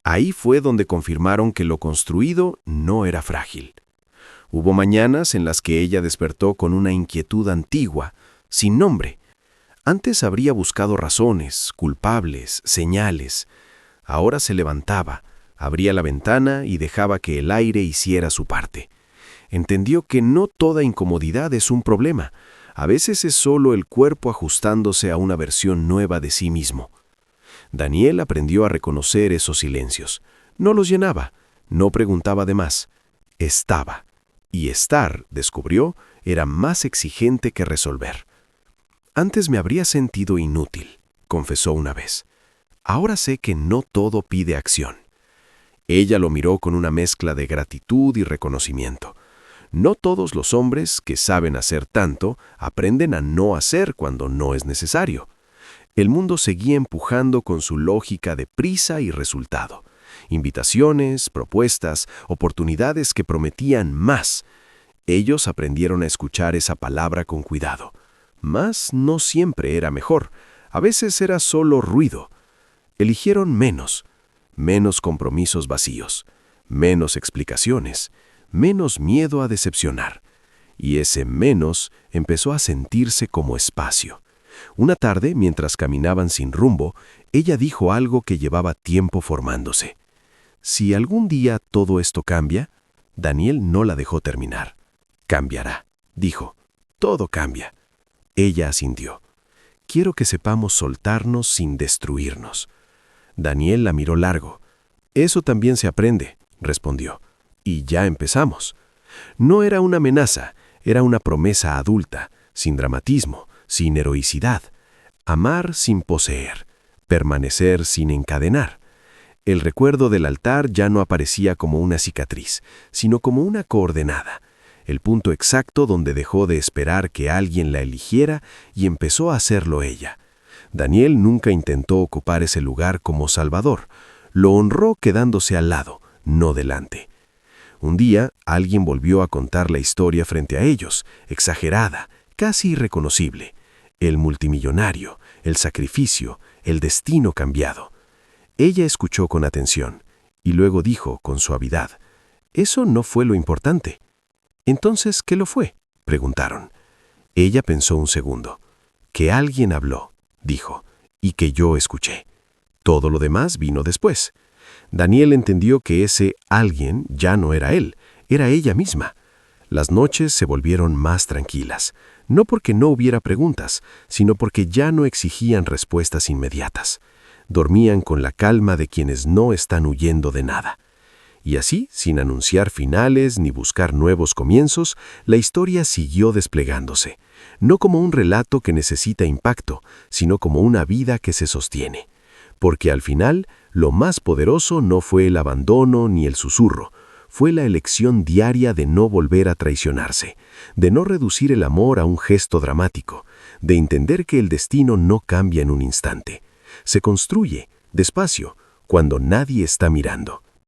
Speaker 1: Ahí fue donde confirmaron que lo construido no era frágil. Hubo mañanas en las que ella despertó con una inquietud antigua, sin nombre. Antes habría buscado razones, culpables, señales. Ahora se levantaba, abría la ventana y dejaba que el aire hiciera su parte. Entendió que no toda incomodidad es un problema. A veces es solo el cuerpo ajustándose a una versión nueva de sí mismo. Daniel aprendió a reconocer esos silencios. No los llenaba, no preguntaba de más. Estaba. Y estar, descubrió, era más exigente que resolver. Antes me habría sentido inútil, confesó una vez. Ahora sé que no todo pide acción. Ella lo miró con una mezcla de gratitud y reconocimiento. No todos los hombres que saben hacer tanto aprenden a no hacer cuando no es necesario. El mundo seguía empujando con su lógica de prisa y resultado. Invitaciones, propuestas, oportunidades que prometían más. Ellos aprendieron a escuchar esa palabra con cuidado. Más no siempre era mejor. A veces era solo ruido. Eligieron menos compromisos vacíos, menos explicaciones, menos miedo a decepcionar. Y ese menos empezó a sentirse como espacio. Una tarde, mientras caminaban sin rumbo, ella dijo algo que llevaba tiempo formándose. Si algún día todo esto cambia, Daniel no la dejó terminar. Cambiará, dijo. Todo cambia. Ella asintió. Quiero que sepamos soltarnos sin destruirnos. Daniel la miró largo. Eso también se aprende, respondió. Y ya empezamos. No era una amenaza, era una promesa adulta, sin dramatismo, sin heroicidad. Amar sin poseer, permanecer sin encadenar. El recuerdo del altar ya no aparecía como una cicatriz, sino como una coordenada, el punto exacto donde dejó de esperar que alguien la eligiera y empezó a hacerlo ella. Daniel nunca intentó ocupar ese lugar como salvador. Lo honró quedándose al lado, no delante. Un día, alguien volvió a contar la historia frente a ellos, exagerada, casi irreconocible. El multimillonario, el sacrificio, el destino cambiado. Ella escuchó con atención, y luego dijo con suavidad, «Eso no fue lo importante». «¿Entonces qué lo fue?», preguntaron. Ella pensó un segundo. «Que alguien habló», dijo, «y que yo escuché. Todo lo demás vino después». Daniel entendió que ese alguien ya no era él, era ella misma. Las noches se volvieron más tranquilas, no porque no hubiera preguntas, sino porque ya no exigían respuestas inmediatas. Dormían con la calma de quienes no están huyendo de nada. Y así, sin anunciar finales ni buscar nuevos comienzos, la historia siguió desplegándose, no como un relato que necesita impacto, sino como una vida que se sostiene. Porque al final, lo más poderoso no fue el abandono ni el susurro, fue la elección diaria de no volver a traicionarse, de no reducir el amor a un gesto dramático, de entender que el destino no cambia en un instante. Se construye, despacio, cuando nadie está mirando.